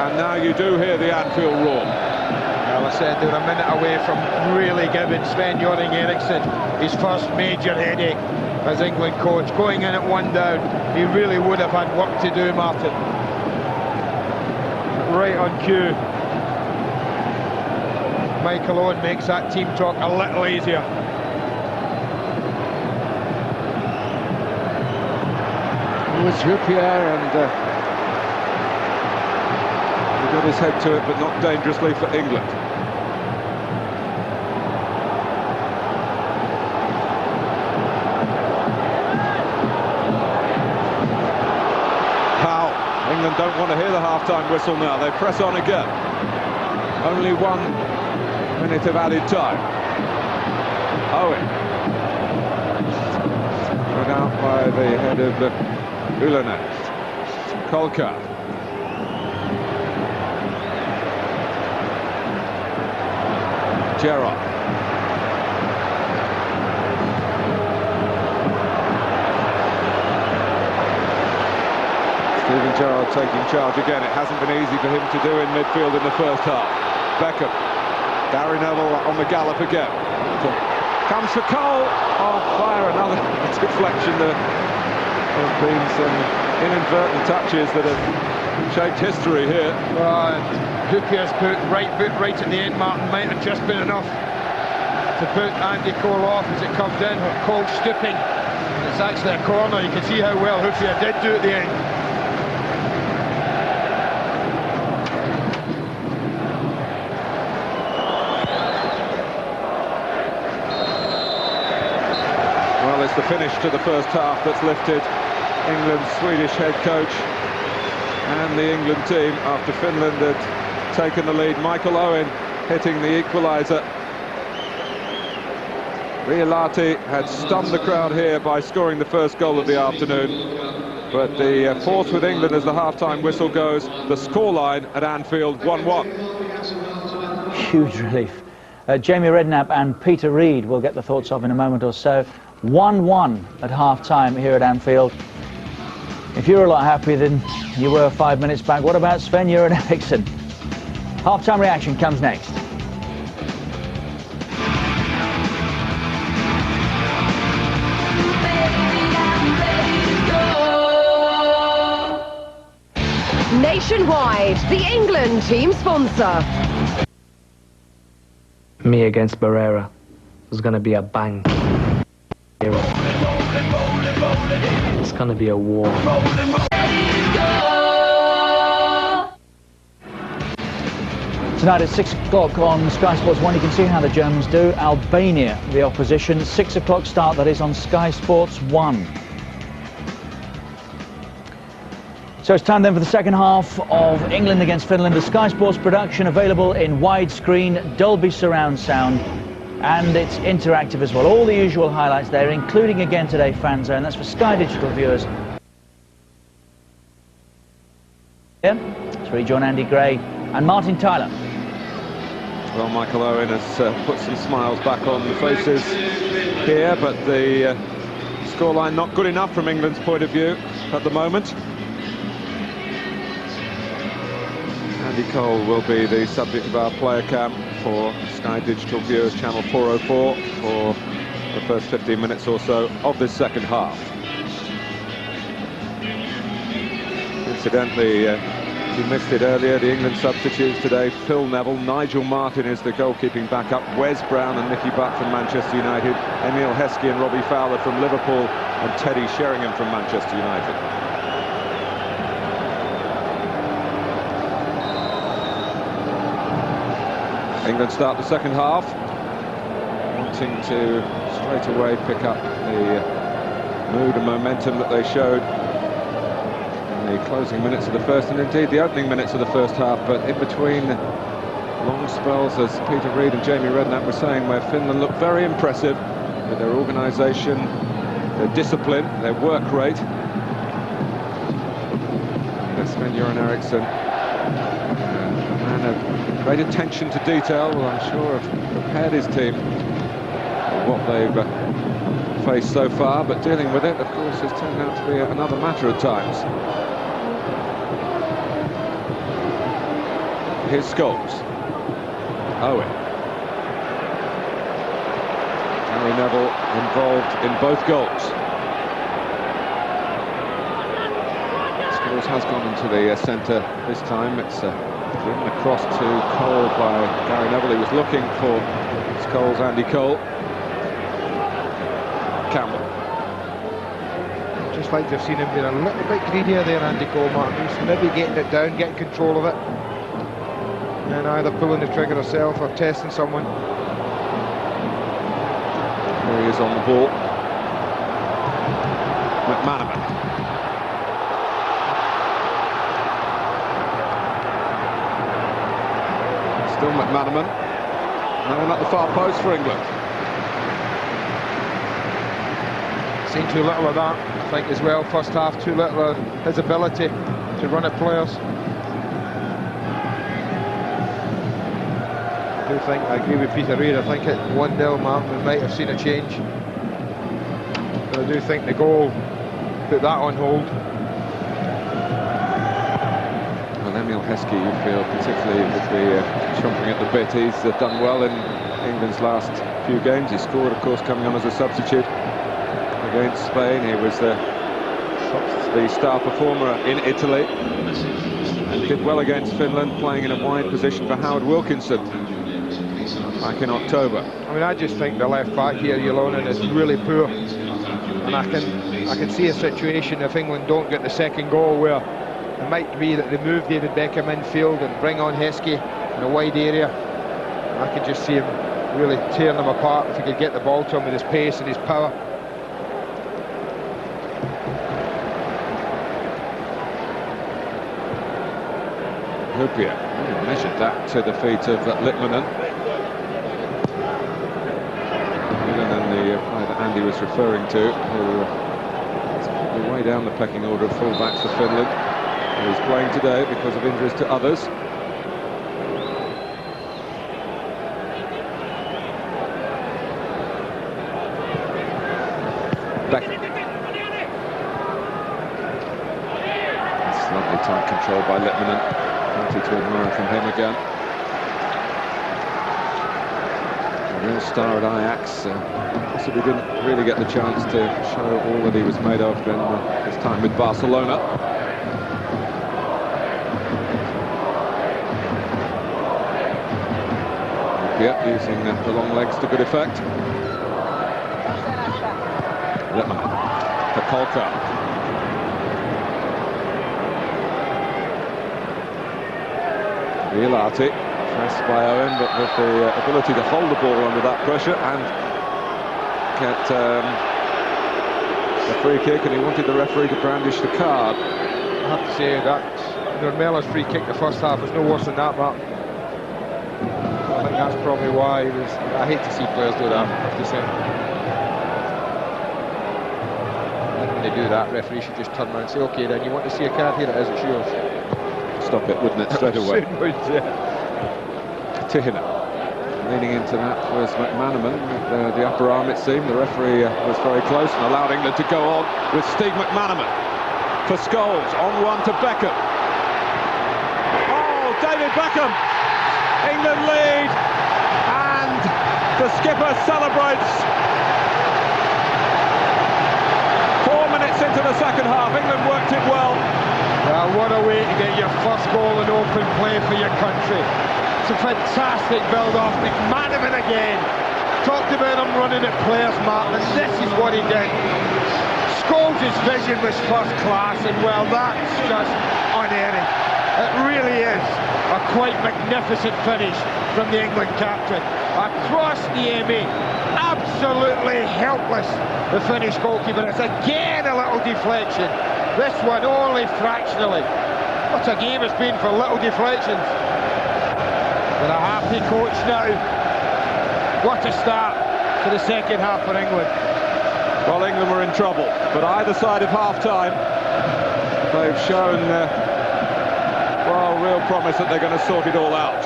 And now you do hear the Anfield roar. Well, I said they were a minute away from really giving Sven-Göran Eriksson his first major headache as England coach. Going in at 1 down, he really would have had work to do, Martin. Right on cue. Michael Owen makes that team talk a little easier. It was Huppier, and he got his head to it, but not dangerously for England. England don't want to hear the half-time whistle now. They press on again. Only 1 minute of added time. Owen. Put out by the head of Ulenet. Kolka. Gerrard. Steven Gerrard taking charge again. It hasn't been easy for him to do in midfield in the first half. Beckham. Gary Neville on the gallop again. Comes for Cole. Oh, fire, another deflection. There have been some inadvertent touches that have shaped history here. Huppier's put right foot right at the end, Martin, might have just been enough to put Andy Cole off as it comes in. Cole stooping. It's actually a corner. You can see how well Huppier did do at the end. Well, it's the finish to the first half that's lifted England's Swedish head coach and the England team after Finland had taken the lead. Michael Owen hitting the equaliser. Riolahti had stunned the crowd here by scoring the first goal of the afternoon. But the force with England as the half-time whistle goes. The scoreline at Anfield, 1-1. Huge relief. Jamie Redknapp and Peter Reid will get the thoughts of in a moment or so. 1-1 at half-time here at Anfield. If you're a lot happier than you were 5 minutes back, what about Sven-Göran Eriksson? Half-time reaction comes next. Nationwide, the England team sponsor. Me against Barrera is going to be a bang. It's going to be a war. Tonight at 6 o'clock on Sky Sports 1, you can see how the Germans do. Albania, the opposition. 6 o'clock start, that is, on Sky Sports 1. So it's time then for the second half of England against Finland. The Sky Sports production available in widescreen, Dolby surround sound, and it's interactive as well. All the usual highlights there, including again today Fan Zone. That's for Sky Digital viewers. Here to rejoin Andy Gray and Martin Tyler. Well, Michael Owen has put some smiles back on the faces here, but the scoreline not good enough from England's point of view at the moment. Andy Cole will be the subject of our player cam for Sky Digital viewers, channel 404, for the first 15 minutes or so of this second half. Incidentally, you missed it earlier, the England substitutes today: Phil Neville, Nigel Martin is the goalkeeping backup, Wes Brown and Nicky Butt from Manchester United, Emile Heskey and Robbie Fowler from Liverpool, and Teddy Sheringham from Manchester United. England start the second half, wanting to straight away pick up the mood and momentum that they showed in the closing minutes of the first, and indeed the opening minutes of the first half, but in between long spells, as Peter Reid and Jamie Redknapp were saying, where Finland looked very impressive with their organisation, their discipline, their work rate. Sven-Göran Eriksson, a man of great attention to detail, will, I'm sure, have prepared his team for what they've faced so far, but dealing with it, of course, has turned out to be another matter at times. Here's Scholes. Owen. Gary Neville involved in both goals. Scholes has gone into the centre this time. It's driven across to Cole by Gary Neville. He was looking for Scholes, Andy Cole. Campbell. Just like to have seen him being a little bit greedier there, Andy Cole, Martin. He's maybe getting it down, getting control of it, and either pulling the trigger herself or testing someone. There he is on the ball. McManaman. Still McManaman. No one at the far post for England. Seen too little of that, I think, as well. First half, too little of his ability to run at players. I agree with Peter Reid. I think at 1-0, Martin, we might have seen a change. But I do think the goal put that on hold. Well, Emile Heskey, you feel, particularly would be chomping at the bit. He's done well in England's last few games. He scored, of course, coming on as a substitute against Spain. He was the star performer in Italy and did well against Finland, playing in a wide position for Howard Wilkinson back in October. I mean, I just think the left back here, Ylonen, is really poor, and I can see a situation if England don't get the second goal where it might be that they move David Beckham infield and bring on Heskey in a wide area. I could just see him really tearing them apart if he could get the ball to him with his pace and his power. Hupia measured that to the feet of Litmanen. The player that Andy was referring to, who is probably way down the pecking order of fullbacks for Finland. He's playing today because of injuries to others. That's lovely tight control by Litmanen. Plenty to admire from him again. A real star at Ajax. Possibly didn't really get the chance to show all that he was made of in his time with Barcelona. Yep, using the long legs to good effect. Litmanen. Pakolka. Violati, pressed by Owen, but with the ability to hold the ball under that pressure and get a free kick, and he wanted the referee to brandish the card. I have to say that Nurmela's free kick the first half was no worse than that, Mark. I think that's probably why he was... I hate to see players do that, I have to say. I think when they do that, referee should just turn around and say, OK, then you want to see a card, here it is, it's yours. Stop it, wouldn't it, straight away. Would, yeah. Tihina. Leaning into that was McManaman with the upper arm, it seemed. The referee was very close and allowed England to go on with Steve McManaman. For Scholes, on one to Beckham. Oh, David Beckham! England lead, and the skipper celebrates. 4 minutes into the second half, England worked it well. Well, what a way to get your first goal in open play for your country. It's a fantastic build-off. McManaman again. Talked about him running at players, Martin, and this is what he did. Scholes' vision was first class, and well, that's just unerring. It really is a quite magnificent finish from the England captain. Across the ME, absolutely helpless, the Finnish goalkeeper. It's again a little deflection. This one only fractionally. What a game it's been for little deflections. With a happy coach now. What a start for the second half for England. Well, England were in trouble, but either side of half-time, they've shown, well, real promise that they're going to sort it all out.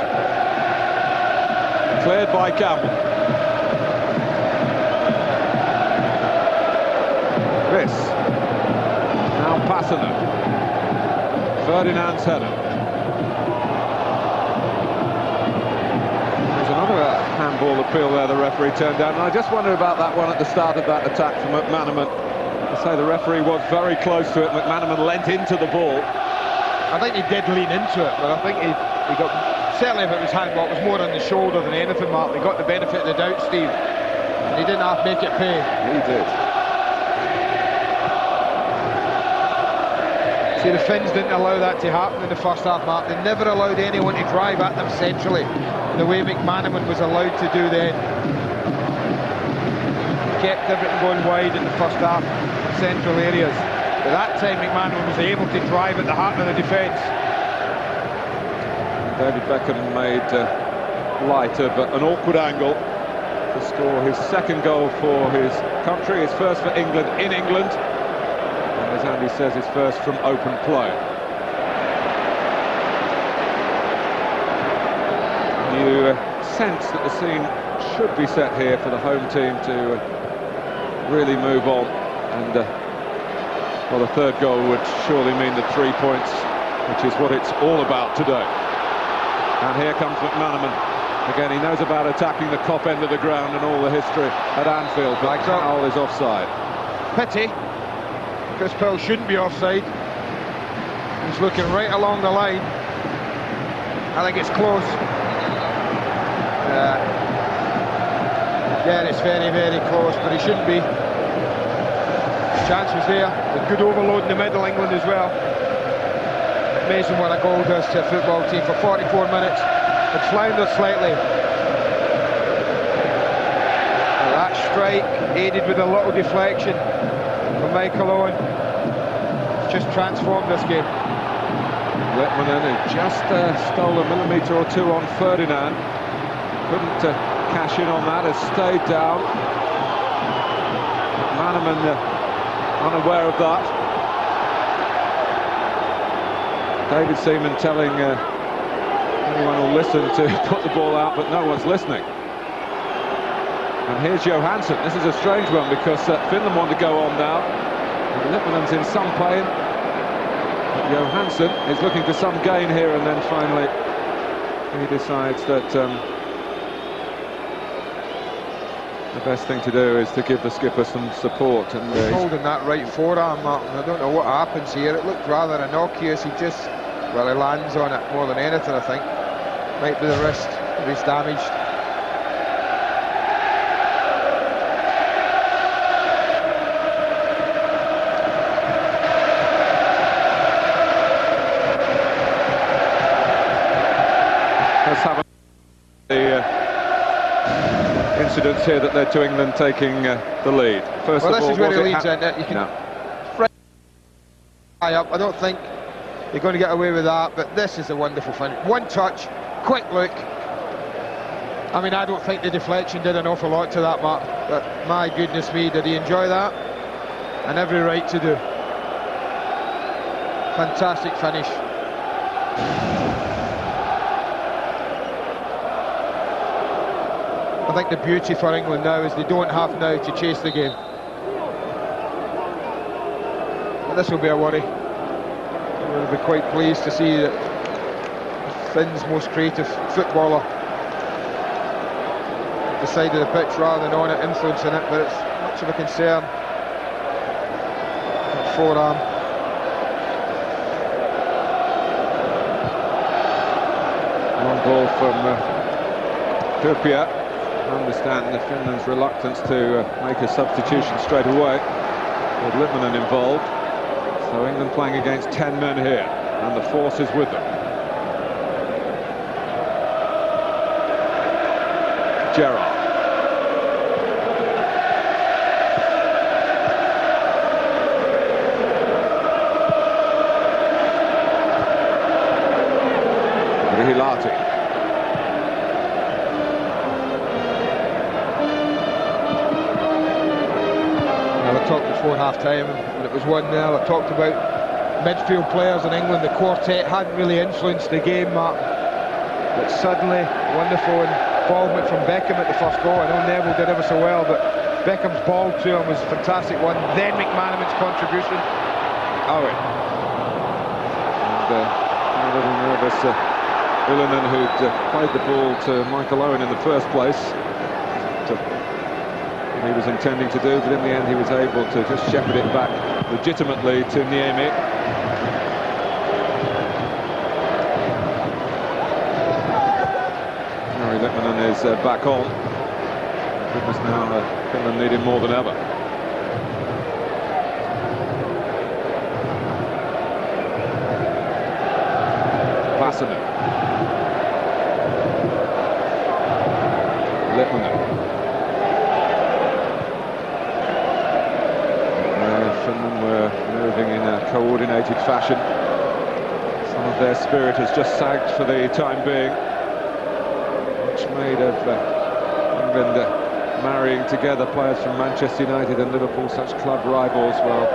Cleared by Campbell. This. Now Passanen. Ferdinand's header. There's another handball appeal there the referee turned down, and I just wonder about that one at the start of that attack from McManaman. I say the referee was very close to it. McManaman leant into the ball. I think he did lean into it, but I think he got, certainly if it was handball, it was more on the shoulder than anything, Mark. He got the benefit of the doubt, Steve, and he didn't have to make it pay. He did. See, the Finns didn't allow that to happen in the first half, Mark. They never allowed anyone to drive at them centrally, the way McManaman was allowed to do then. Kept everything going wide in the first half, central areas. But that time McManaman was able to drive at the heart of the defence. David Beckham made light of an awkward angle to score his second goal for his country, his first for England in England, and as Andy says, his first from open play. You sense that the scene should be set here for the home team to really move on, and well, the third goal would surely mean the 3 points, which is what it's all about today. And here comes McManaman. Again, he knows about attacking the top end of the ground and all the history at Anfield, but Powell is offside. Pity. Chris Powell shouldn't be offside. He's looking right along the line. I think it's close. Yeah, it's very, very close, but he shouldn't be. Chance was there. A good overload in the middle, England as well. Amazing what a goal does to a football team. For 44 minutes, it floundered slightly. Well, that strike, aided with a little deflection from Michael Owen, just transformed this game. Litmanen, who just stole a millimetre or two on Ferdinand, couldn't cash in on that, has stayed down. McManaman unaware of that. David Seaman telling anyone who'll listen to put the ball out, but no one's listening. And here's Johansson. This is a strange one because Finland want to go on now. Litmanen's in some pain. But Johansson is looking for some gain here, and then finally he decides that the best thing to do is to give the skipper some support. And he's holding that right forearm, Martin. I don't know what happens here. It looked rather innocuous. He just, well, he lands on it more than anything, I think. Might be the wrist if he's damaged. Let's have the incidents here that led to England taking the lead. First well, of this all, is where he leads in. You can high up. I don't think you're going to get away with that, but this is a wonderful finish. One touch, quick look, I mean, I don't think the deflection did an awful lot to that, Mark. But my goodness me, did he enjoy that? And every right to do. Fantastic finish. I think the beauty for England now is they don't have now to chase the game. But this will be a worry. We'll be quite pleased to see that Finn's most creative footballer at the side of the pitch rather than on it, influencing it, but it's much of a concern. Forearm. Long ball from Turpia. I understand Finland's reluctance to make a substitution straight away with Litmanen involved. So England playing against 10 men here, and the force is with them. Gerrard. Hilati. Well, I talked before half-time when it was 1-0. I talked about midfield players in England. The quartet hadn't really influenced the game, Mark. But suddenly, wonderful involvement from Beckham at the first goal. I know Neville did ever so well, but Beckham's ball to him was a fantastic one. Then McManaman's contribution. Owen. And a little nervous. Eliminatorias, who'd played the ball to Michael Owen in the first place. He was intending to do, but in the end he was able to just shepherd it back legitimately to Niemi. Harry Litmanen is back on. Goodness, now Finland need him more than ever. Vasanen. Litmanen. Finland were moving in a coordinated fashion. Some of their spirit has just sagged for the time being. Much made of England marrying together players from Manchester United and Liverpool, such club rivals. Well,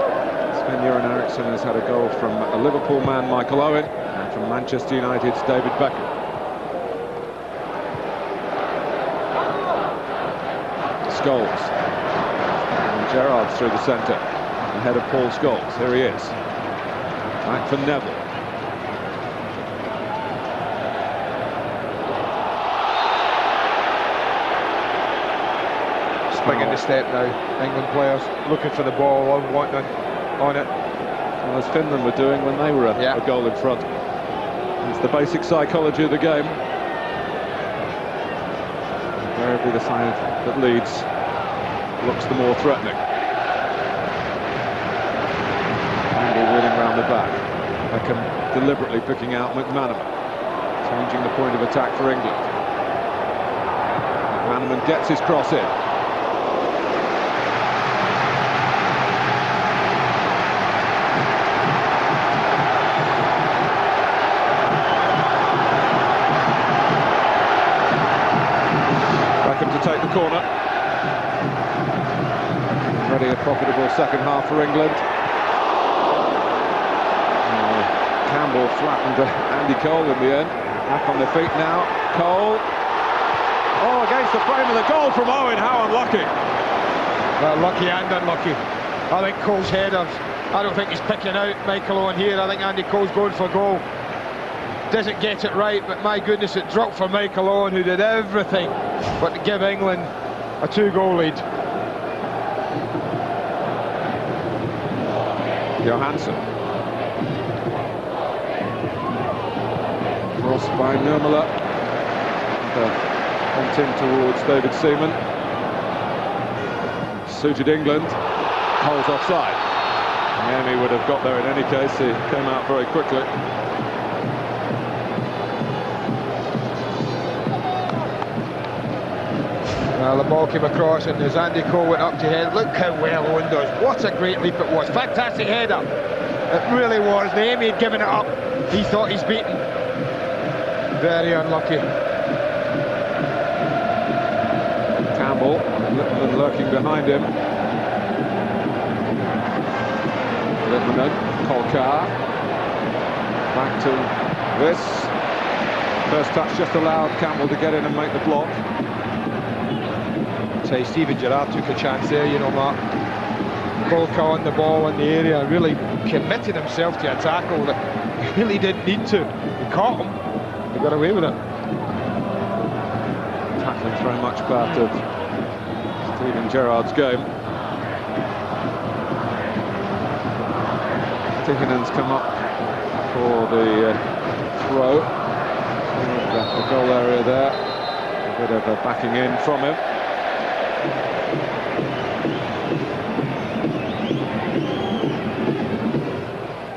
Sven-Göran Eriksson has had a goal from a Liverpool man, Michael Owen, and from Manchester United's David Beckham. Scholes. And Gerrard through the centre. Ahead of Paul Scholes. Here he is. Back for Neville. Spring into step now. England players looking for the ball, wanting on it. Well, as Finland were doing when they were a goal in front. It's the basic psychology of the game. Invariably the side that leads looks the more threatening. Wheeling round the back. Beckham deliberately picking out McManaman, changing the point of attack for England. McManaman gets his cross in. Beckham to take the corner. Ready a profitable second half for England. Campbell flattened Andy Cole in the end. Back on their feet now. Cole. Oh, against the frame of the goal from Owen. How unlucky. Well, lucky and unlucky. I think Cole's headers. I don't think he's picking out Michael Owen here. I think Andy Cole's going for goal. Doesn't get it right, but my goodness, it dropped for Michael Owen, who did everything but to give England a 2-goal lead. Johansson. Cross by Nurmela. Went in towards David Seaman. Suited England. Cole's offside. Niemi would have got there in any case. He came out very quickly. Well, the ball came across and as Andy Cole went up to head, look how well Owen does. What a great leap it was. Fantastic header. It really was. Niemi had given it up. He thought he's beaten. Very unlucky. Campbell, Lippmann lurking behind him. Lippmann, Kolkar, back to this. First touch just allowed Campbell to get in and make the block. Say Steven Gerrard took a chance there, you know, Mark. Kolkar on the ball in the area, really committed himself to a tackle that he really didn't need to. He caught him, he got away with it. Tackling's very much part of Steven Gerrard's game. Tikkanen's come up for the throw. The goal area there. A bit of a backing in from him.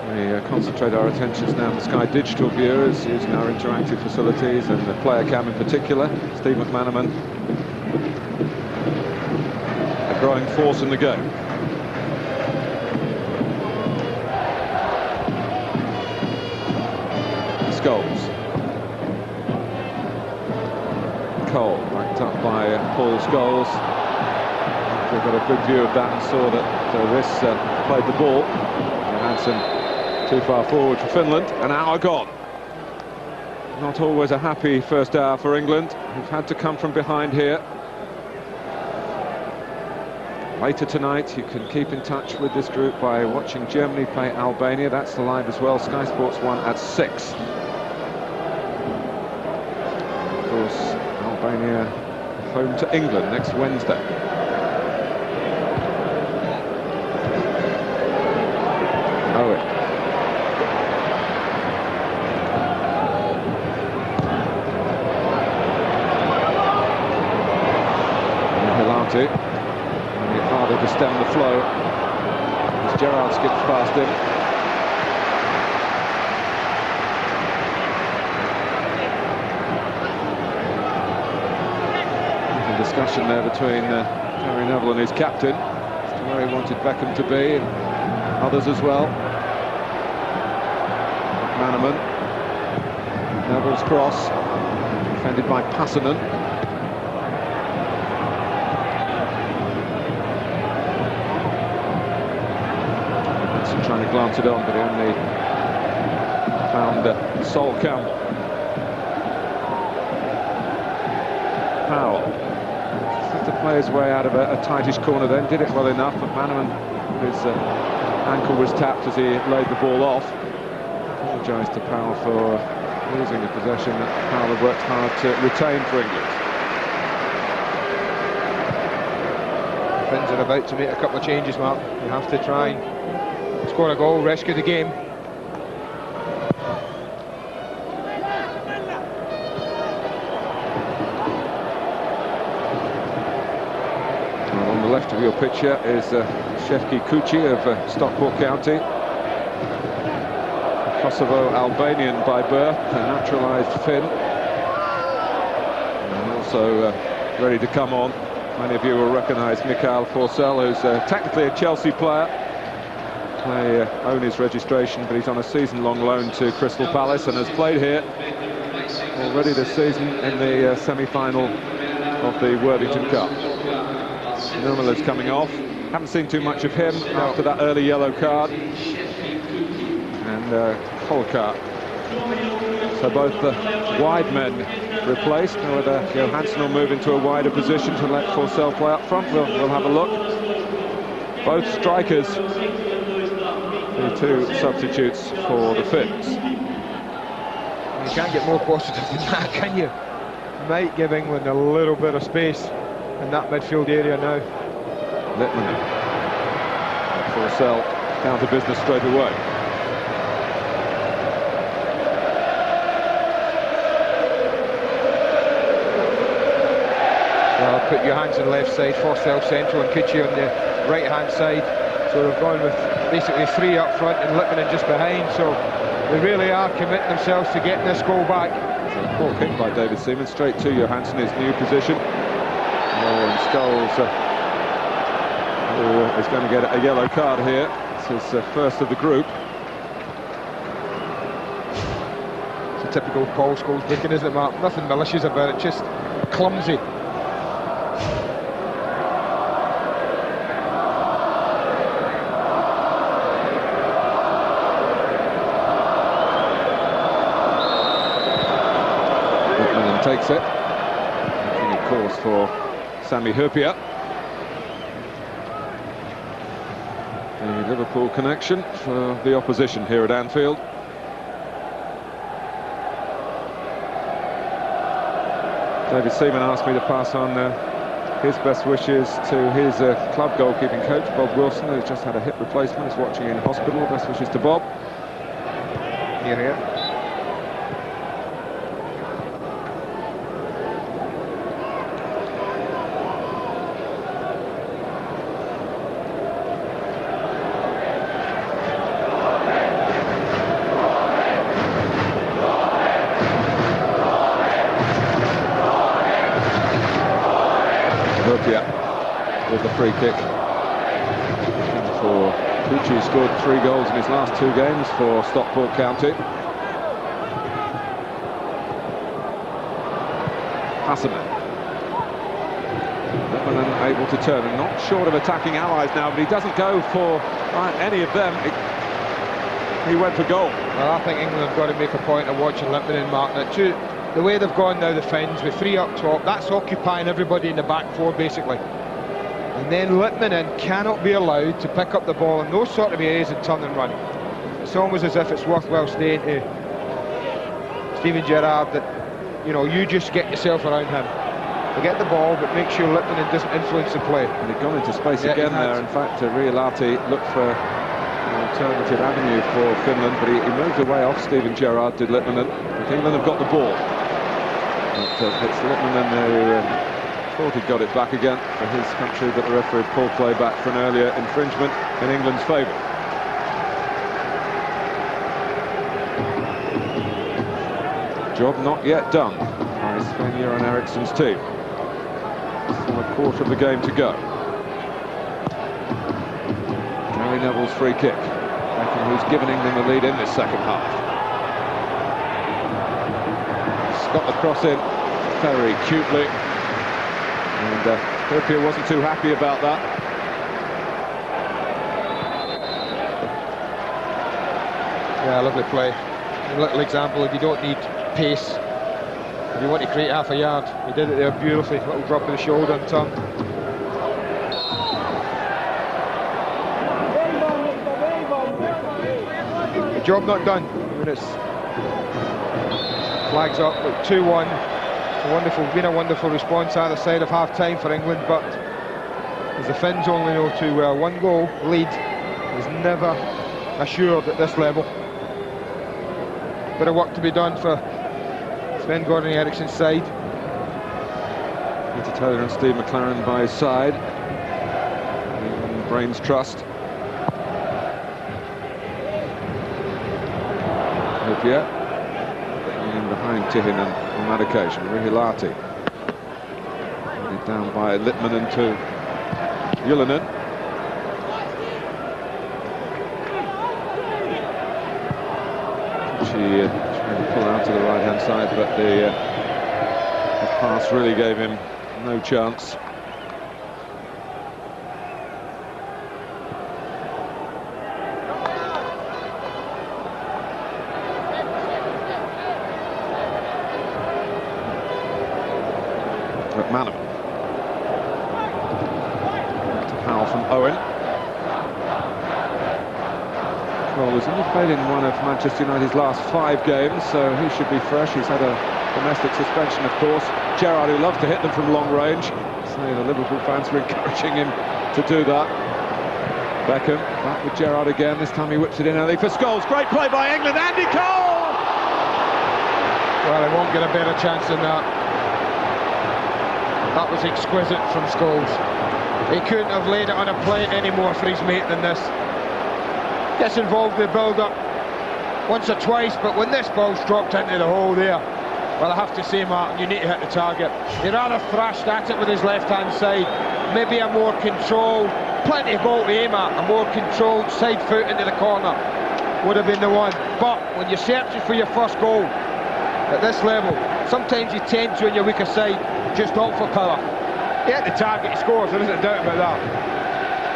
We concentrate our attentions now on the Sky Digital viewers using our interactive facilities and the player cam in particular. Steve McManaman, a growing force in the game. Goals. Cole backed up by Paul Scholes. They got a good view of that and saw that Riss played the ball. Johansson too far forward for Finland. An hour gone. Not always a happy first hour for England. We've had to come from behind here. Later tonight, you can keep in touch with this group by watching Germany play Albania. That's live as well. Sky Sports 1 at 6. Of course, Albania home to England next Wednesday. Owen. Hilati. Finding it harder to stem the flow as Gerrard skips past him. Discussion there between Gary Neville and his captain as to where he wanted Beckham to be, and others as well. McManaman, Neville's cross, defended by Passanen. Benson trying to glance it on, but he only found Solkamp. Powell. To play his way out of a tightish corner then, did it well enough, but McManaman, his ankle was tapped as he laid the ball off. Apologised to Powell for losing a possession that Powell had worked hard to retain for England. Finns are about to make a couple of changes, Mark. You have to try and score a goal, rescue the game. Left of your picture is Shefki Kuchi of Stockport County. Kosovo Albanian by birth, a naturalised Finn. And also ready to come on. Many of you will recognise Mikael Forsell, who's technically a Chelsea player. They own his registration, but he's on a season-long loan to Crystal Palace and has played here already this season in the semi-final of the Worthington Cup. Nurmala's coming off. Haven't seen too much of him after that early yellow card. And Kolkar. So both the wide men replaced. Now whether Johansson will move into a wider position to let Forsell play up front, we'll have a look. Both strikers, the two substitutes for the Finns. You can't get more positive than that, can you? Might give England a little bit of space in that midfield area now. Lippmann. Forsell down to business straight away. Well, put Johansson left side, Forsell central, and Kuchi on the right-hand side. So they've gone with basically three up front and Lippmann just behind. So they really are committing themselves to getting this goal back. So a poor kick by David Seaman, straight to Johansson, his new position. And Scholes who is going to get a yellow card here. This is first of the group. It's a typical Paul Scholes booking, isn't it, Mark? Nothing malicious about it, just clumsy. takes it. Looking, of course, for Sami Hyypiä. The Liverpool connection for the opposition here at Anfield. David Seaman asked me to pass on his best wishes to his club goalkeeping coach, Bob Wilson, who's just had a hip replacement. He's watching in hospital. Best wishes to Bob. Here. With the free kick for Pucci, scored 3 goals in his last 2 games for Stockport County. Hasseman. Lippmann able to turn, and not short of attacking allies now, but he doesn't go for any of them. He went for goal. Well, I think England have got to make a point of watching Lippmann and marking it. The way they've gone now, the Finns, with 3 up top, that's occupying everybody in the back 4, basically. And then Lippmann cannot be allowed to pick up the ball in those sort of areas and turn and run. It's almost as if it's worthwhile saying to Steven Gerrard that, you know, you just get yourself around him. Get the ball, but make sure Lippmann doesn't influence the play. And he'd gone into space again there. In fact, Riihilähti looked for an alternative avenue for Finland, but he moved away off Steven Gerrard, did Lippmann. But England have got the ball. But it's Lippmann who thought he'd got it back again for his country, but the referee pulled play back for an earlier infringement in England's favour. Job not yet done by Sven-Göran Eriksson's team. Still a quarter of the game to go. Gary Neville's free kick. Beckham, who's given England the lead in this second half. He's got the cross in very cutely. And Hyypiä wasn't too happy about that. Yeah, lovely play. A little example, if you don't need pace, if you want to create half a yard, he did it there beautifully. Little drop of the shoulder and turn. The job not done. I mean, it's flags up, 2-1. Been a wonderful response either side of half-time for England, but as the Finns only know too well, 1 goal lead is never assured at this level. Bit of work to be done for Sven-Göran Eriksson's side. Peter Taylor and Steve McLaren by his side. Brains trust. Hyypiä in behind Tihinen on that occasion. Riihilähti down by Lippmann to Ylönen. She tried to pull out to the right hand side, but the pass really gave him no chance. McManaman. To Powell from Owen. Well, he's only played in one of Manchester United's last 5 games, so he should be fresh. He's had a domestic suspension, of course. Gerrard, who loves to hit them from long range. So the Liverpool fans were encouraging him to do that. Beckham back with Gerrard again. This time he whips it in early for Scholes. Great play by England. Andy Cole! Well, they won't get a better chance than that. That was exquisite from Scholes. He couldn't have laid it on a plate any more for his mate than this. Gets involved in the build-up once or twice, but when this ball's dropped into the hole there, well, I have to say, Martin, you need to hit the target. He rather thrashed at it with his left-hand side. Maybe a more controlled, plenty of goal to aim at, a more controlled side foot into the corner would have been the one. But when you're searching for your first goal at this level, sometimes you tend to, on your weaker side, just opt for power. He hit the target, he scores, there isn't a doubt about that.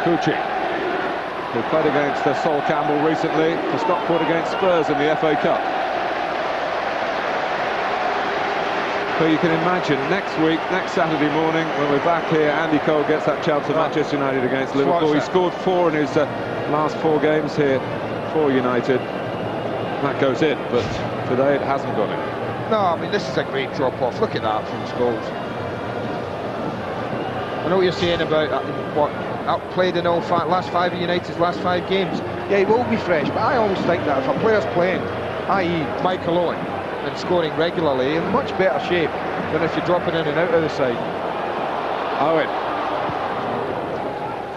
Pucci, who played against Sol Campbell recently for Stockport against Spurs in the FA Cup. But you can imagine next week, next Saturday morning, when we're back here, Andy Cole gets that chance for Manchester United against Liverpool. He scored 4 in his last 4 games here for United. That goes in, but today it hasn't got in. No, I mean, this is a great drop-off. Look at that from his goals. I know what you're saying about what outplayed in all last 5 of United's last 5 games. Yeah, he will be fresh, but I always think that if a player's playing, i.e. Michael Owen, and scoring regularly, in much better shape than if you're dropping in and out of the side. Owen,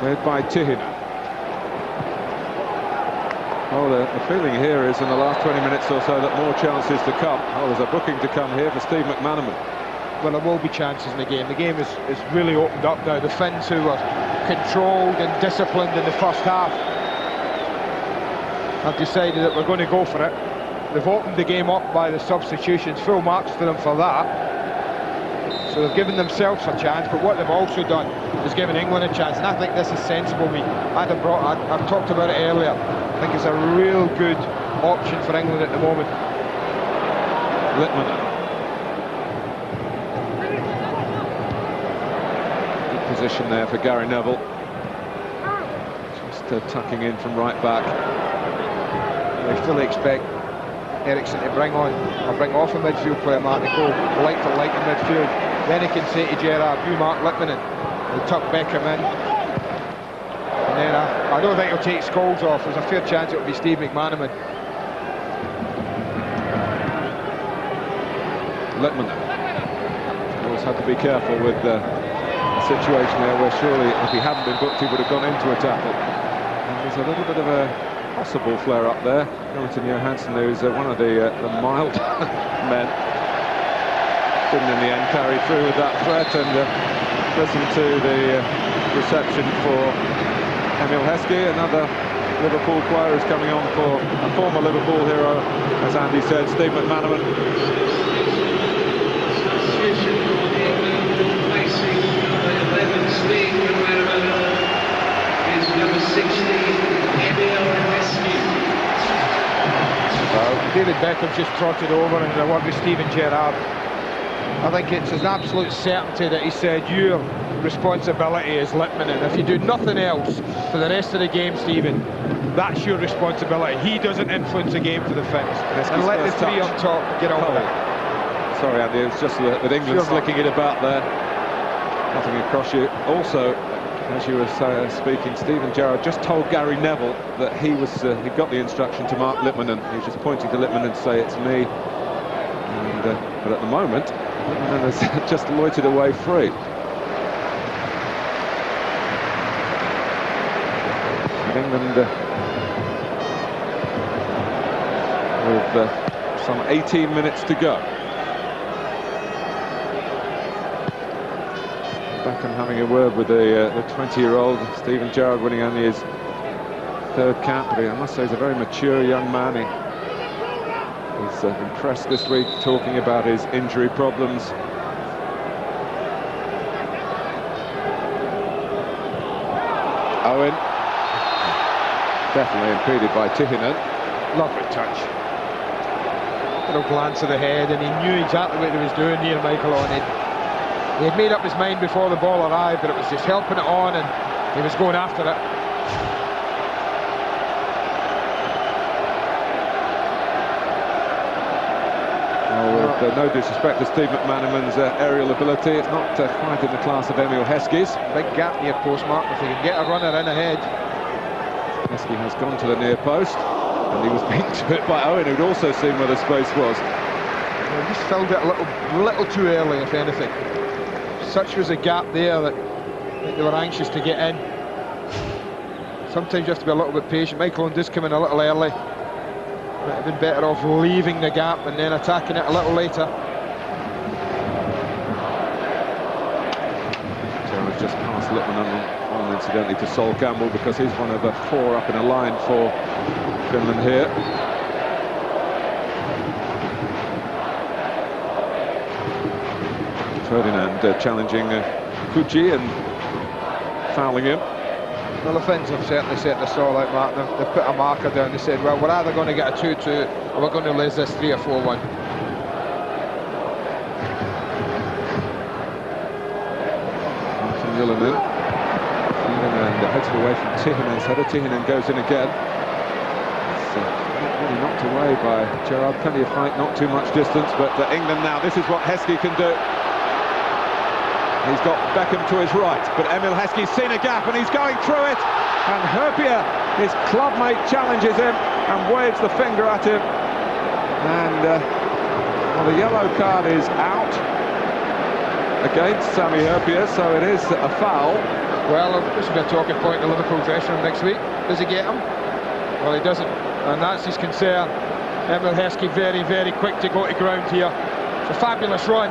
led by Tihina. Oh, the feeling here is in the last 20 minutes or so that more chances to come. Oh, there's a booking to come here for Steve McManaman. Well, there will be chances in the game. The game is really opened up now. The Finns, who were controlled and disciplined in the first half, have decided that we're going to go for it. They've opened the game up by the substitutions, full marks to them for that. So they've given themselves a chance, but what they've also done is given England a chance, and I think this is sensible. I've talked about it earlier. I think it's a real good option for England at the moment. Littman. Good position there for Gary Neville. Just tucking in from right back. I fully expect Ericsson to bring off a midfield player, Mark, and go like for like in midfield. Then he can say to Gerrard, you mark Littman in. He'll tuck Beckham in. And then I don't think he'll take Scholes off. There's a fair chance it'll be Steve McManaman. Littman. Always had to be careful with the situation there where surely if he hadn't been booked he would have gone into a tackle. And there's a little bit of a possible flare up there. Jonathan Johansson, who's one of the mild men, didn't in the end carry through with that threat, and listen to the reception for Emil Heskey, another Liverpool player who's coming on for a former Liverpool hero, as Andy said, Steve McManaman. Substitution for England, replacing number 11 Steve McManaman is number 16 Emil Heskey. David Beckham's just trotted over and I work with Steven Gerrard. I think it's an absolute certainty that he said your responsibility is Littman, and if you do nothing else for the rest of the game, Stephen, that's your responsibility. He doesn't influence the game for the Finns. And let the 3 on top get on with it. Sorry, Andy, it was just with England slicking it about there. Nothing across you. Also, as you were speaking, Steven Gerrard just told Gary Neville that he got the instruction to mark Littman, and he was just pointing to Littman and say, it's me. And, but at the moment, Littman has just loitered away free. And England with some 18 minutes to go. Beckham having a word with the 20-year-old Steven Gerrard, winning only his 3rd cap, but I must say he's a very mature young man. He's impressed this week, talking about his injury problems. Owen, definitely impeded by Tihinen. Lovely touch. Little glance of the head, and he knew exactly what he was doing near Michael Owen. He had made up his mind before the ball arrived, but it was just helping it on, and he was going after it. With no disrespect to Steve McManaman's aerial ability, it's not quite in the class of Emil Heskey's. Big gap near post, Mark, if he can get a runner in ahead. Heskey has gone to the near post, and he was beaten to it by Owen, who'd also seen where the space was. He just filled it a little too early, if anything. Such was a gap there that I think they were anxious to get in. Sometimes you have to be a little bit patient. Michael Owen does come in a little early. Might have been better off leaving the gap and then attacking it a little later. Gerrard just passed Littman on incidentally to Sol Campbell, because he's one of the 4 up in a line for Finland here. Ferdinand challenging Fuji and fouling him. Well, the Finns have certainly set the stall out, Mark. They've put a marker down. They said, well, we're either going to get a 2-2 or we're going to lose this 3 or 4-1. Tillinen. Tillinen heads it away from Tihinen's header. Tihinen goes in again. It's really knocked away by Gerrard. Plenty of height, not too much distance, but England now, this is what Heskey can do. He's got Beckham to his right, but Emil Heskey's seen a gap and he's going through it. And Herpier, his clubmate, challenges him and waves the finger at him. And well, the yellow card is out against Sami Herpier, so it is a foul. Well, this will be a talking point in the Liverpool dressing room next week. Does he get him? Well, he doesn't, and that's his concern. Emil Heskey very, very quick to go to ground here. It's a fabulous run.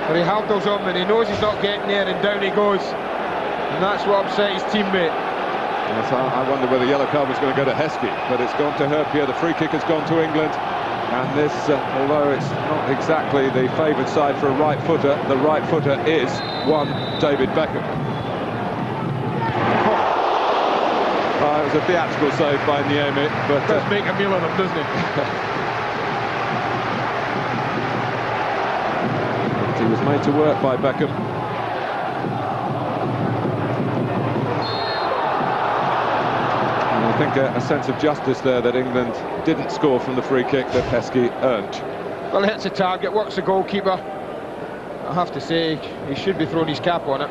But he handles him and he knows he's not getting there, and down he goes. And that's what upset his teammate. Yes, I wonder whether the yellow card was going to go to Heskey, but it's gone to Herpier. The free kick has gone to England. And this, although it's not exactly the favoured side for a right footer, the right footer is one David Beckham. It was a theatrical save by Niemi, but does make a meal of him, doesn't he? He was made to work by Beckham. And I think a sense of justice there that England didn't score from the free kick that Heskey earned. Well, hits the target, works the goalkeeper. I have to say, he should be throwing his cap on it.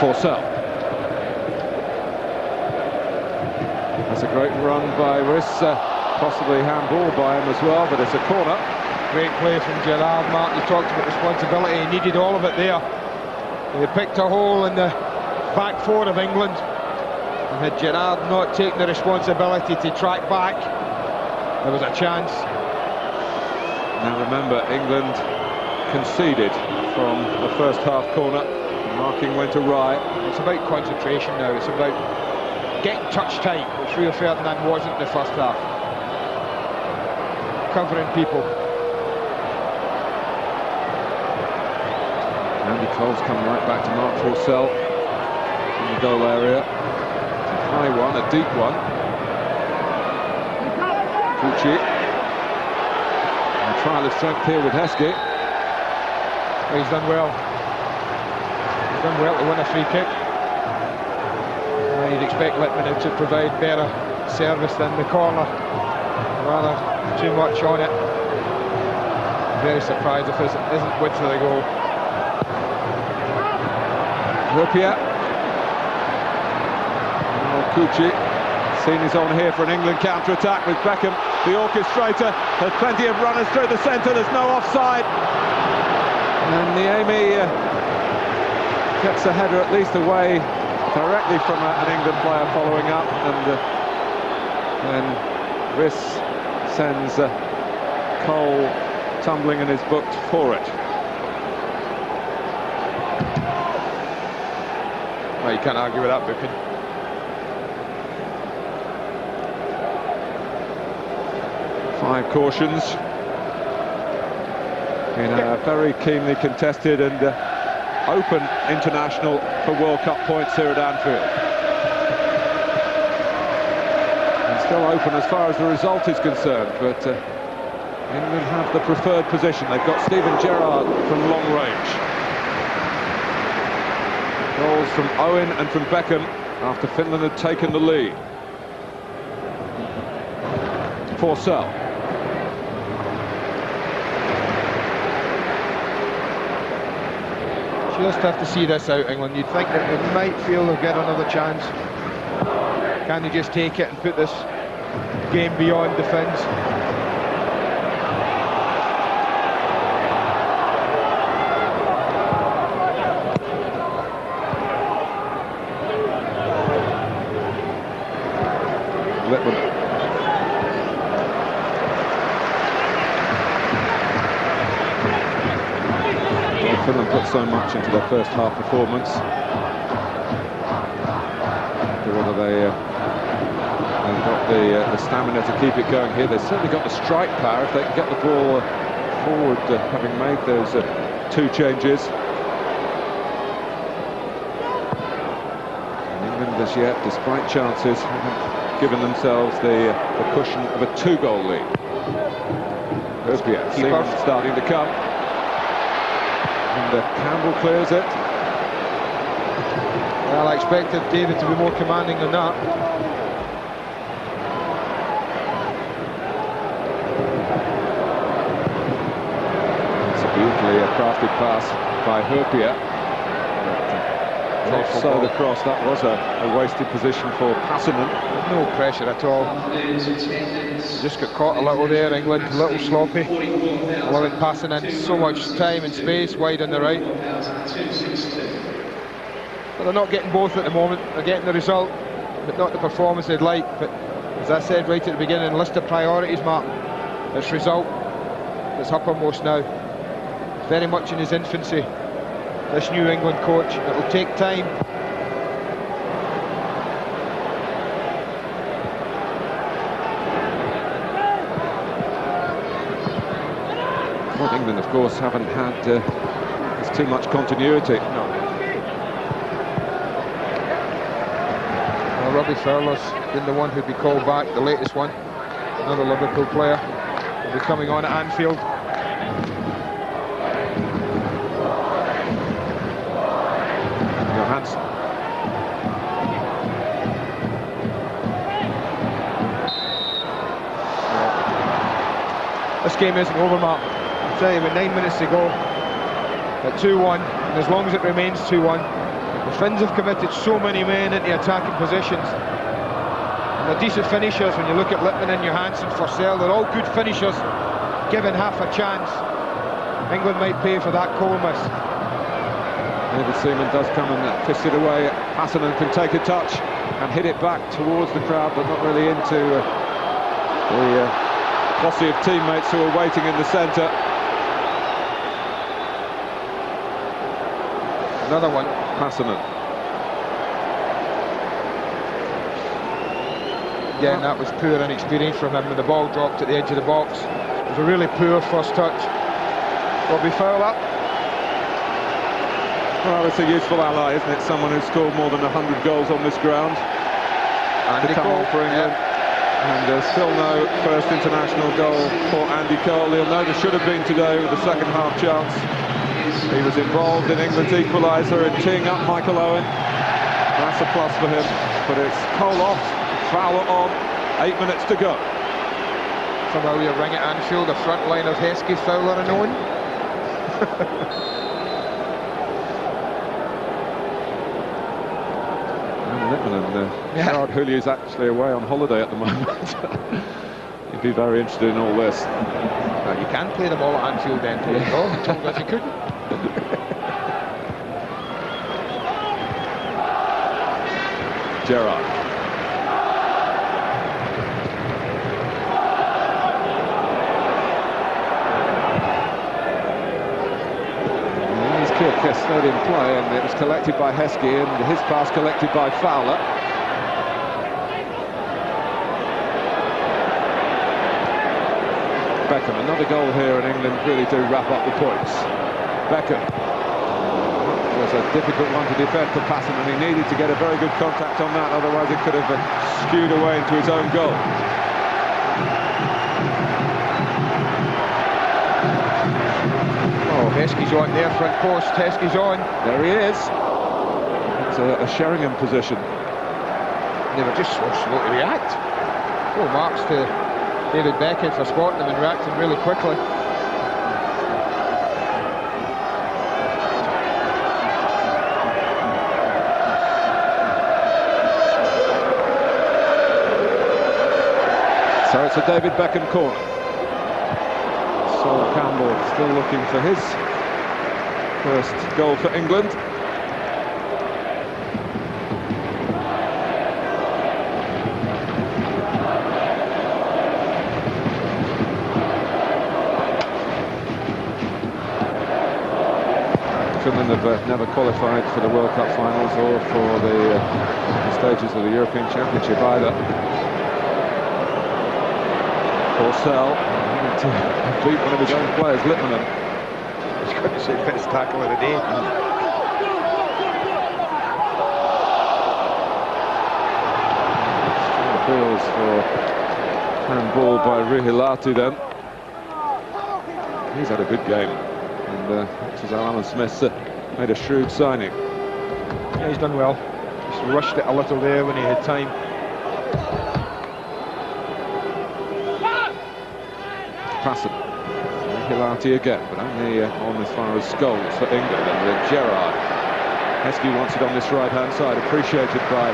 Forsell. That's a great run by Riss, possibly handball by him as well, but it's a corner. Great play from Gerrard, Mark. You talked about responsibility, he needed all of it there. He picked a hole in the back four of England, and had Gerrard not taken the responsibility to track back, there was a chance. Now remember, England conceded from the first half corner. Marking went awry. It's about concentration now. It's about getting touch tight, which Rio Ferdinand wasn't in the first half. Covering people. Andy Cole's come right back to Mark Forsell in the goal area. A high one, a deep one. Pucci. And a trial of strength here with Heskey. Well, he's done well. Done well to win a free kick. You'd expect Littman to provide better service than the corner. Rather too much on it. Very surprised if it isn't width of the goal. Herpier. Kucci. Seen is on here for an England counter-attack with Beckham, the orchestrator. There's plenty of runners through the centre, there's no offside. And Niemi gets the header at least away directly from an England player following up, and then Riss sends Cole tumbling and is booked for it. Well, you can't argue with that booking. Five cautions in a very keenly contested and open international for World Cup points here at Anfield. And still open as far as the result is concerned, but England have the preferred position. They've got Steven Gerrard from long range. Goals from Owen and from Beckham after Finland had taken the lead. Forsell. Just have to see this out, England. You'd think that they might feel they'll get another chance. Can they just take it and put this game beyond the Finns? Littman. Finland put so much into their first half performance. Whether they got the stamina to keep it going here. They've certainly got the strike power if they can get the ball forward, having made those two changes. And as yet, despite chances, haven't given themselves the cushion of a 2-goal lead. Seaman starting to come. And Campbell clears it. Well, I expected David to be more commanding than that. It's a beautifully crafted pass by Herpier. So the cross, that was a wasted position for Passanen. No pressure at all. Just got caught a little there, England, a little sloppy. Allowing Passanen so much time and space wide on the right. But they're not getting both at the moment. They're getting the result, but not the performance they'd like. But as I said right at the beginning, list of priorities, Mark. This result that's uppermost now. Very much in his infancy. This new England coach, it'll take time. Well, England, of course, haven't had there's too much continuity. No. Well, Robbie Fowler's been the one who'd be called back, the latest one. Another Liverpool player will be coming on at Anfield. This game isn't over, Mark. I'll tell you, with 9 minutes to go, at 2-1, and as long as it remains 2-1, the Finns have committed so many men into attacking positions. And they're decent finishers when you look at Littmanen, Johansson, Forsell. They're all good finishers, given half a chance. England might pay for that goal miss. David Seaman does come and fist it away. Passanen can take a touch and hit it back towards the crowd, but not really into the posse of teammates who are waiting in the centre. Another one. Passanen. Again, that was poor inexperience from him when the ball dropped at the edge of the box. It was a really poor first touch. Robbie Fowler. Well, it's a useful ally, isn't it? Someone who's scored more than 100 goals on this ground. Andy Cole for England. Yeah. And there's still no first international goal for Andy Cole. He'll know there should have been today with the second half chance. He was involved in England's equaliser and teeing up Michael Owen. That's a plus for him. But it's Cole off, Fowler on, 8 minutes to go. Somehow you ring at Anfield, the front line of Heskey, Fowler and Owen. Gerard Houlier's actually away on holiday at the moment. He'd be very interested in all this. Well, you can play them all at Anfield then, Tony. Oh, he told us you couldn't. Gerard. Kick stayed in play, and it was collected by Heskey, and his pass collected by Fowler. Beckham, another goal here, and England really do wrap up the points. Beckham. It was a difficult one to defend for Passanen, and he needed to get a very good contact on that, otherwise it could have skewed away into his own goal. Heskey's on there, front post, Heskey's on. There he is. It's a Sheringham position. They were just so slow to react. Full marks to David Beckham for spotting them and reacting really quickly. So it's a David Beckham corner. Sol Campbell still looking for his first goal for England. Finland have never qualified for the World Cup finals or for the stages of the European Championship either. Forsell to beat one of his own players, Littmanen. He's going to say best tackle of the day. appeals for handball by Rihilati then. He's had a good game, and this is Alan Smith made a shrewd signing. Yeah, he's done well. Just rushed it a little there when he had time. Passing. Rihilati again, but only on as far as goals for England. And then Gerrard. Heskey wants it on this right-hand side, appreciated by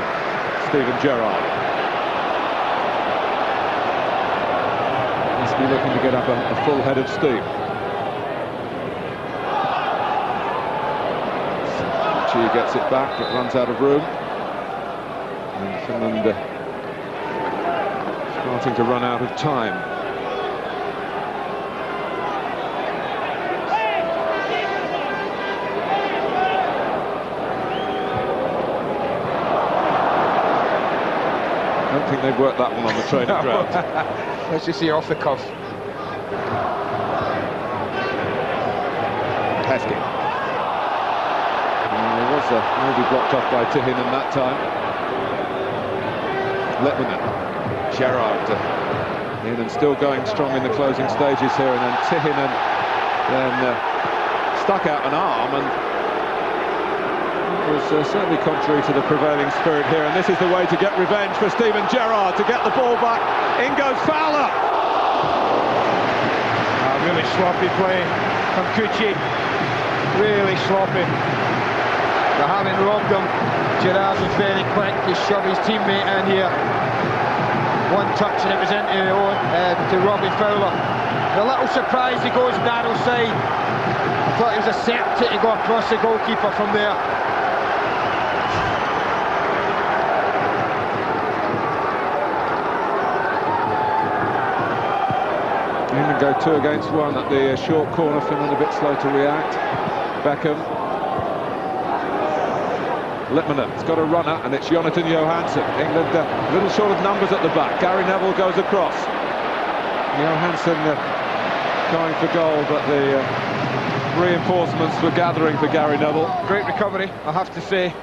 Steven Gerrard. Heskey looking to get up a full head of steam. She gets it back, it runs out of room. And Finland starting to run out of time. I don't think they've worked that one on the training ground. Let's just see off the cuff. Heskey. It was maybe blocked off by Tihinen that time. Littmanen. Gerrard in and still going strong in the closing stages here, and then Tihinen then stuck out an arm, and was certainly contrary to the prevailing spirit here, and this is the way to get revenge for Steven Gerrard, to get the ball back. In goes Fowler. Really sloppy play from Kuchi. Really sloppy. But having robbed him, Gerrard was very quick to shove his teammate in here. One touch and it was into to Robbie Fowler. A little surprise he goes narrow side. I thought he was a certainty to go across the goalkeeper from there. England go 2 against 1 at the short corner. Finland a bit slow to react. Beckham. Littmanen has got a runner, and it's Jonathan Johansson. England a little short of numbers at the back. Gary Neville goes across. Johansson going for goal, but the reinforcements were gathering for Gary Neville. Great recovery, I have to say.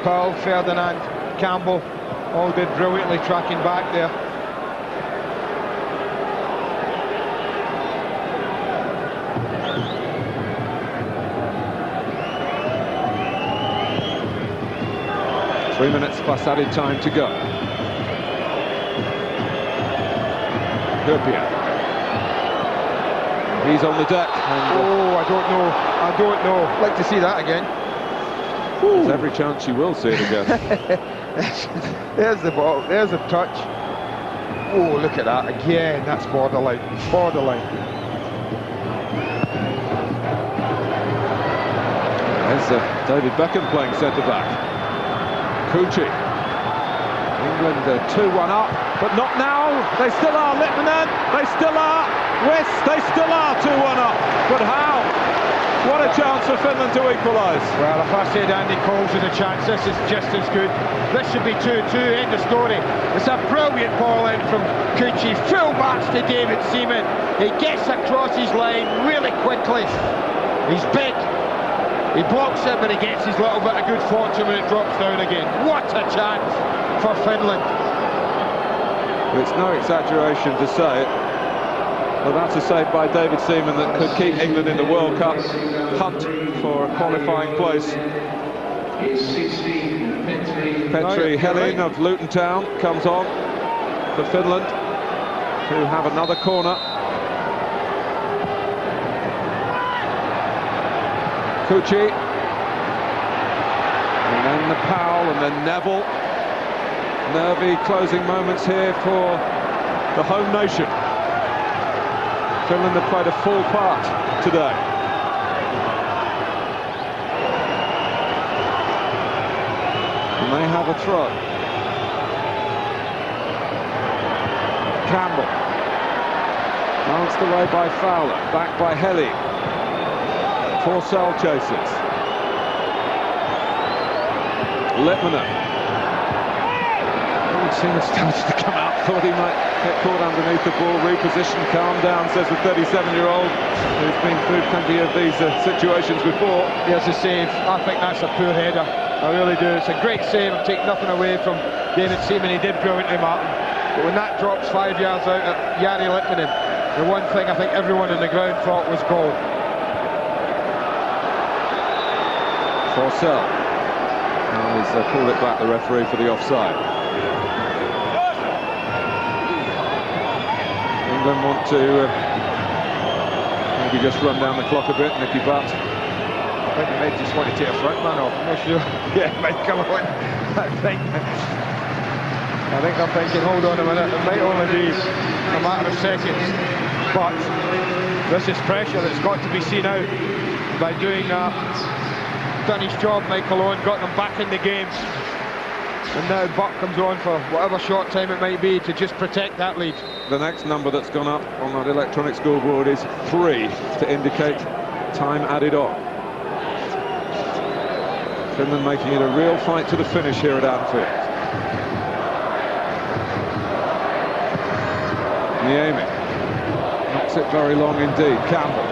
Paul, Ferdinand, Campbell all did brilliantly tracking back there. Three minutes plus added time to go. Hurpia. He's on the deck. And, oh, I don't know. I'd like to see that again. There's every chance you will see it again. There's the ball, there's the touch. Oh, look at that again. That's borderline. Borderline. There's David Beckham playing centre-back. Kuchi. England 2-1 up, but not now. They still are. Littmanen. They still are. West. They still are 2-1 up. But how? What a chance for Finland to equalise. Well, if I said Andy Cole's with a chance, this is just as good. This should be 2-2. End of story. It's a brilliant ball in from Kuchi. Full backs to David Seaman. He gets across his line really quickly. He's big. He blocks it, but he gets his little bit of good fortune when it drops down again. What a chance for Finland. It's no exaggeration to say it, but that's a save by David Seaman that could keep England in the World Cup hunt for a qualifying place. Petri Helin of Luton Town comes on for Finland, who have another corner. Kuchi, and then the Powell, and then Neville. Nervy closing moments here for the home nation. Finland have played a full part today. And they have a throw. Campbell. Balanced away by Fowler, back by Helly. Forsell chases. Littmanen. Seaman started to come out, thought he might get caught underneath the ball, reposition, calm down, says the 37-year-old who's been through plenty of these situations before. There's a save. I think that's a poor header. I really do. It's a great save. I'm taking nothing away from David Seaman. He did brilliantly, Martin. But when that drops 5 yards out at Jari Litmanen, the one thing I think everyone on the ground thought was goal. Forsell. He's called it back, the referee, for the offside. England want to maybe just run down the clock a bit, Nicky Butt. I think they might just want to take a front man off. I'm not sure. Yeah, it might come on. I think they're thinking, hold on a minute, it might only be a matter of seconds. But this is pressure that's got to be seen out. By doing that, done his job, Michael Owen, got them back in the game. And now Butt comes on for whatever short time it might be to just protect that lead. The next number that's gone up on that electronic scoreboard is 3 to indicate time added on. Finland making it a real fight to the finish here at Anfield. Niemi knocks it very long indeed. Campbell.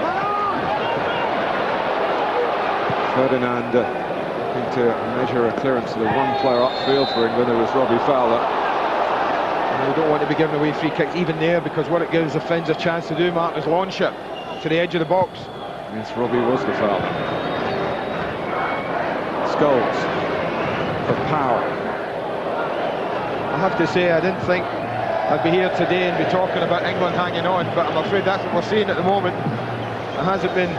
Ferdinand looking to measure a clearance to the one player upfield for England, who was Robbie Fowler. And we don't want to be giving away free kicks even there, because what it gives the Finns a chance to do, Martin, is launch it to the edge of the box. Yes, Robbie was the fouler. Goals for Powell. I have to say, I didn't think I'd be here today and be talking about England hanging on, but I'm afraid that's what we're seeing at the moment. It hasn't been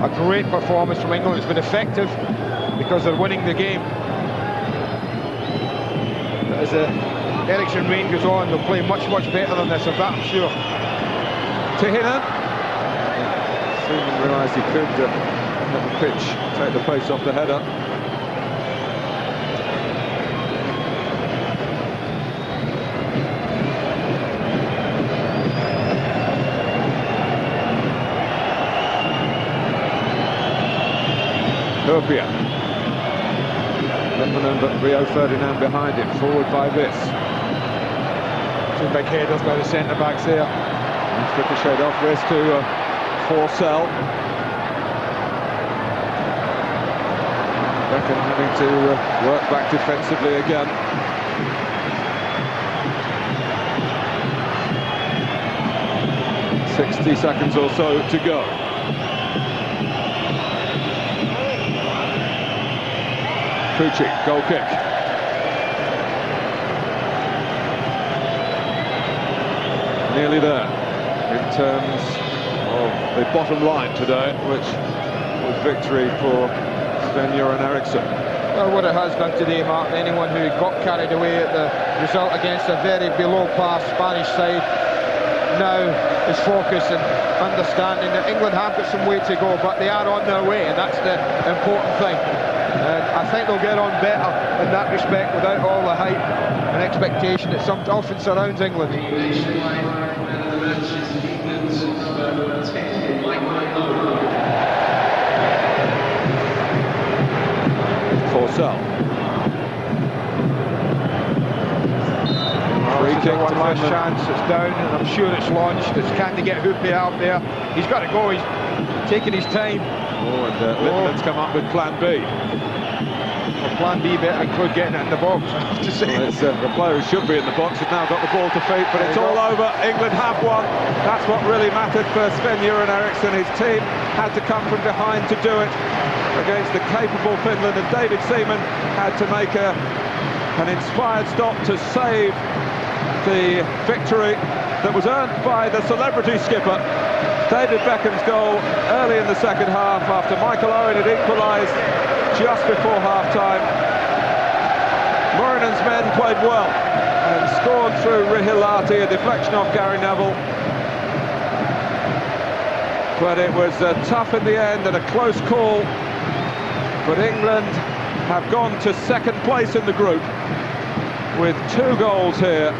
a great performance from England. It's been effective because they're winning the game. But as the Ericsson reign goes on, they'll play much, much better than this, of that I'm sure. Tihinen. Seaman realised he could let the pitch take the pace off the header. Hurpia. Litmanen, but Rio Ferdinand behind him, forward by Viss. Two big headers by the centre-backs there. Ricocheted off Viss to Forsell. Beckham having to work back defensively again. .60 seconds or so to go. Pucci, goal kick. Nearly there in terms of the bottom line today, which was victory for Sven-Göran Eriksson. Well, what it has done today, Martin, anyone who got carried away at the result against a very below-par Spanish side now is focused and understanding that England have got some way to go, but they are on their way, and that's the important thing. And I think they'll get on better in that respect without all the hype and expectation that often surrounds England. Forsell. Free kick one to last Finland. chance. It's down, and I'm sure it's launched. It's can to get Hoopi out there. He's got to go. He's taking his time. Oh, and Litmanen's come up with plan B. Well, plan B better include getting it in the box, I have to say. Well, it's, the player who should be in the box has now got the ball to feet, but it's all over. England have won. That's what really mattered for Sven-Göran Eriksson. His team had to come from behind to do it against the capable Finland, and David Seaman had to make an inspired stop to save the victory that was earned by the celebrity skipper. David Beckham's goal early in the second half after Michael Owen had equalised just before half-time. Murinen's men played well and scored through Rihilahti, a deflection off Gary Neville. But it was tough in the end and a close call. But England have gone to second place in the group with 2 goals here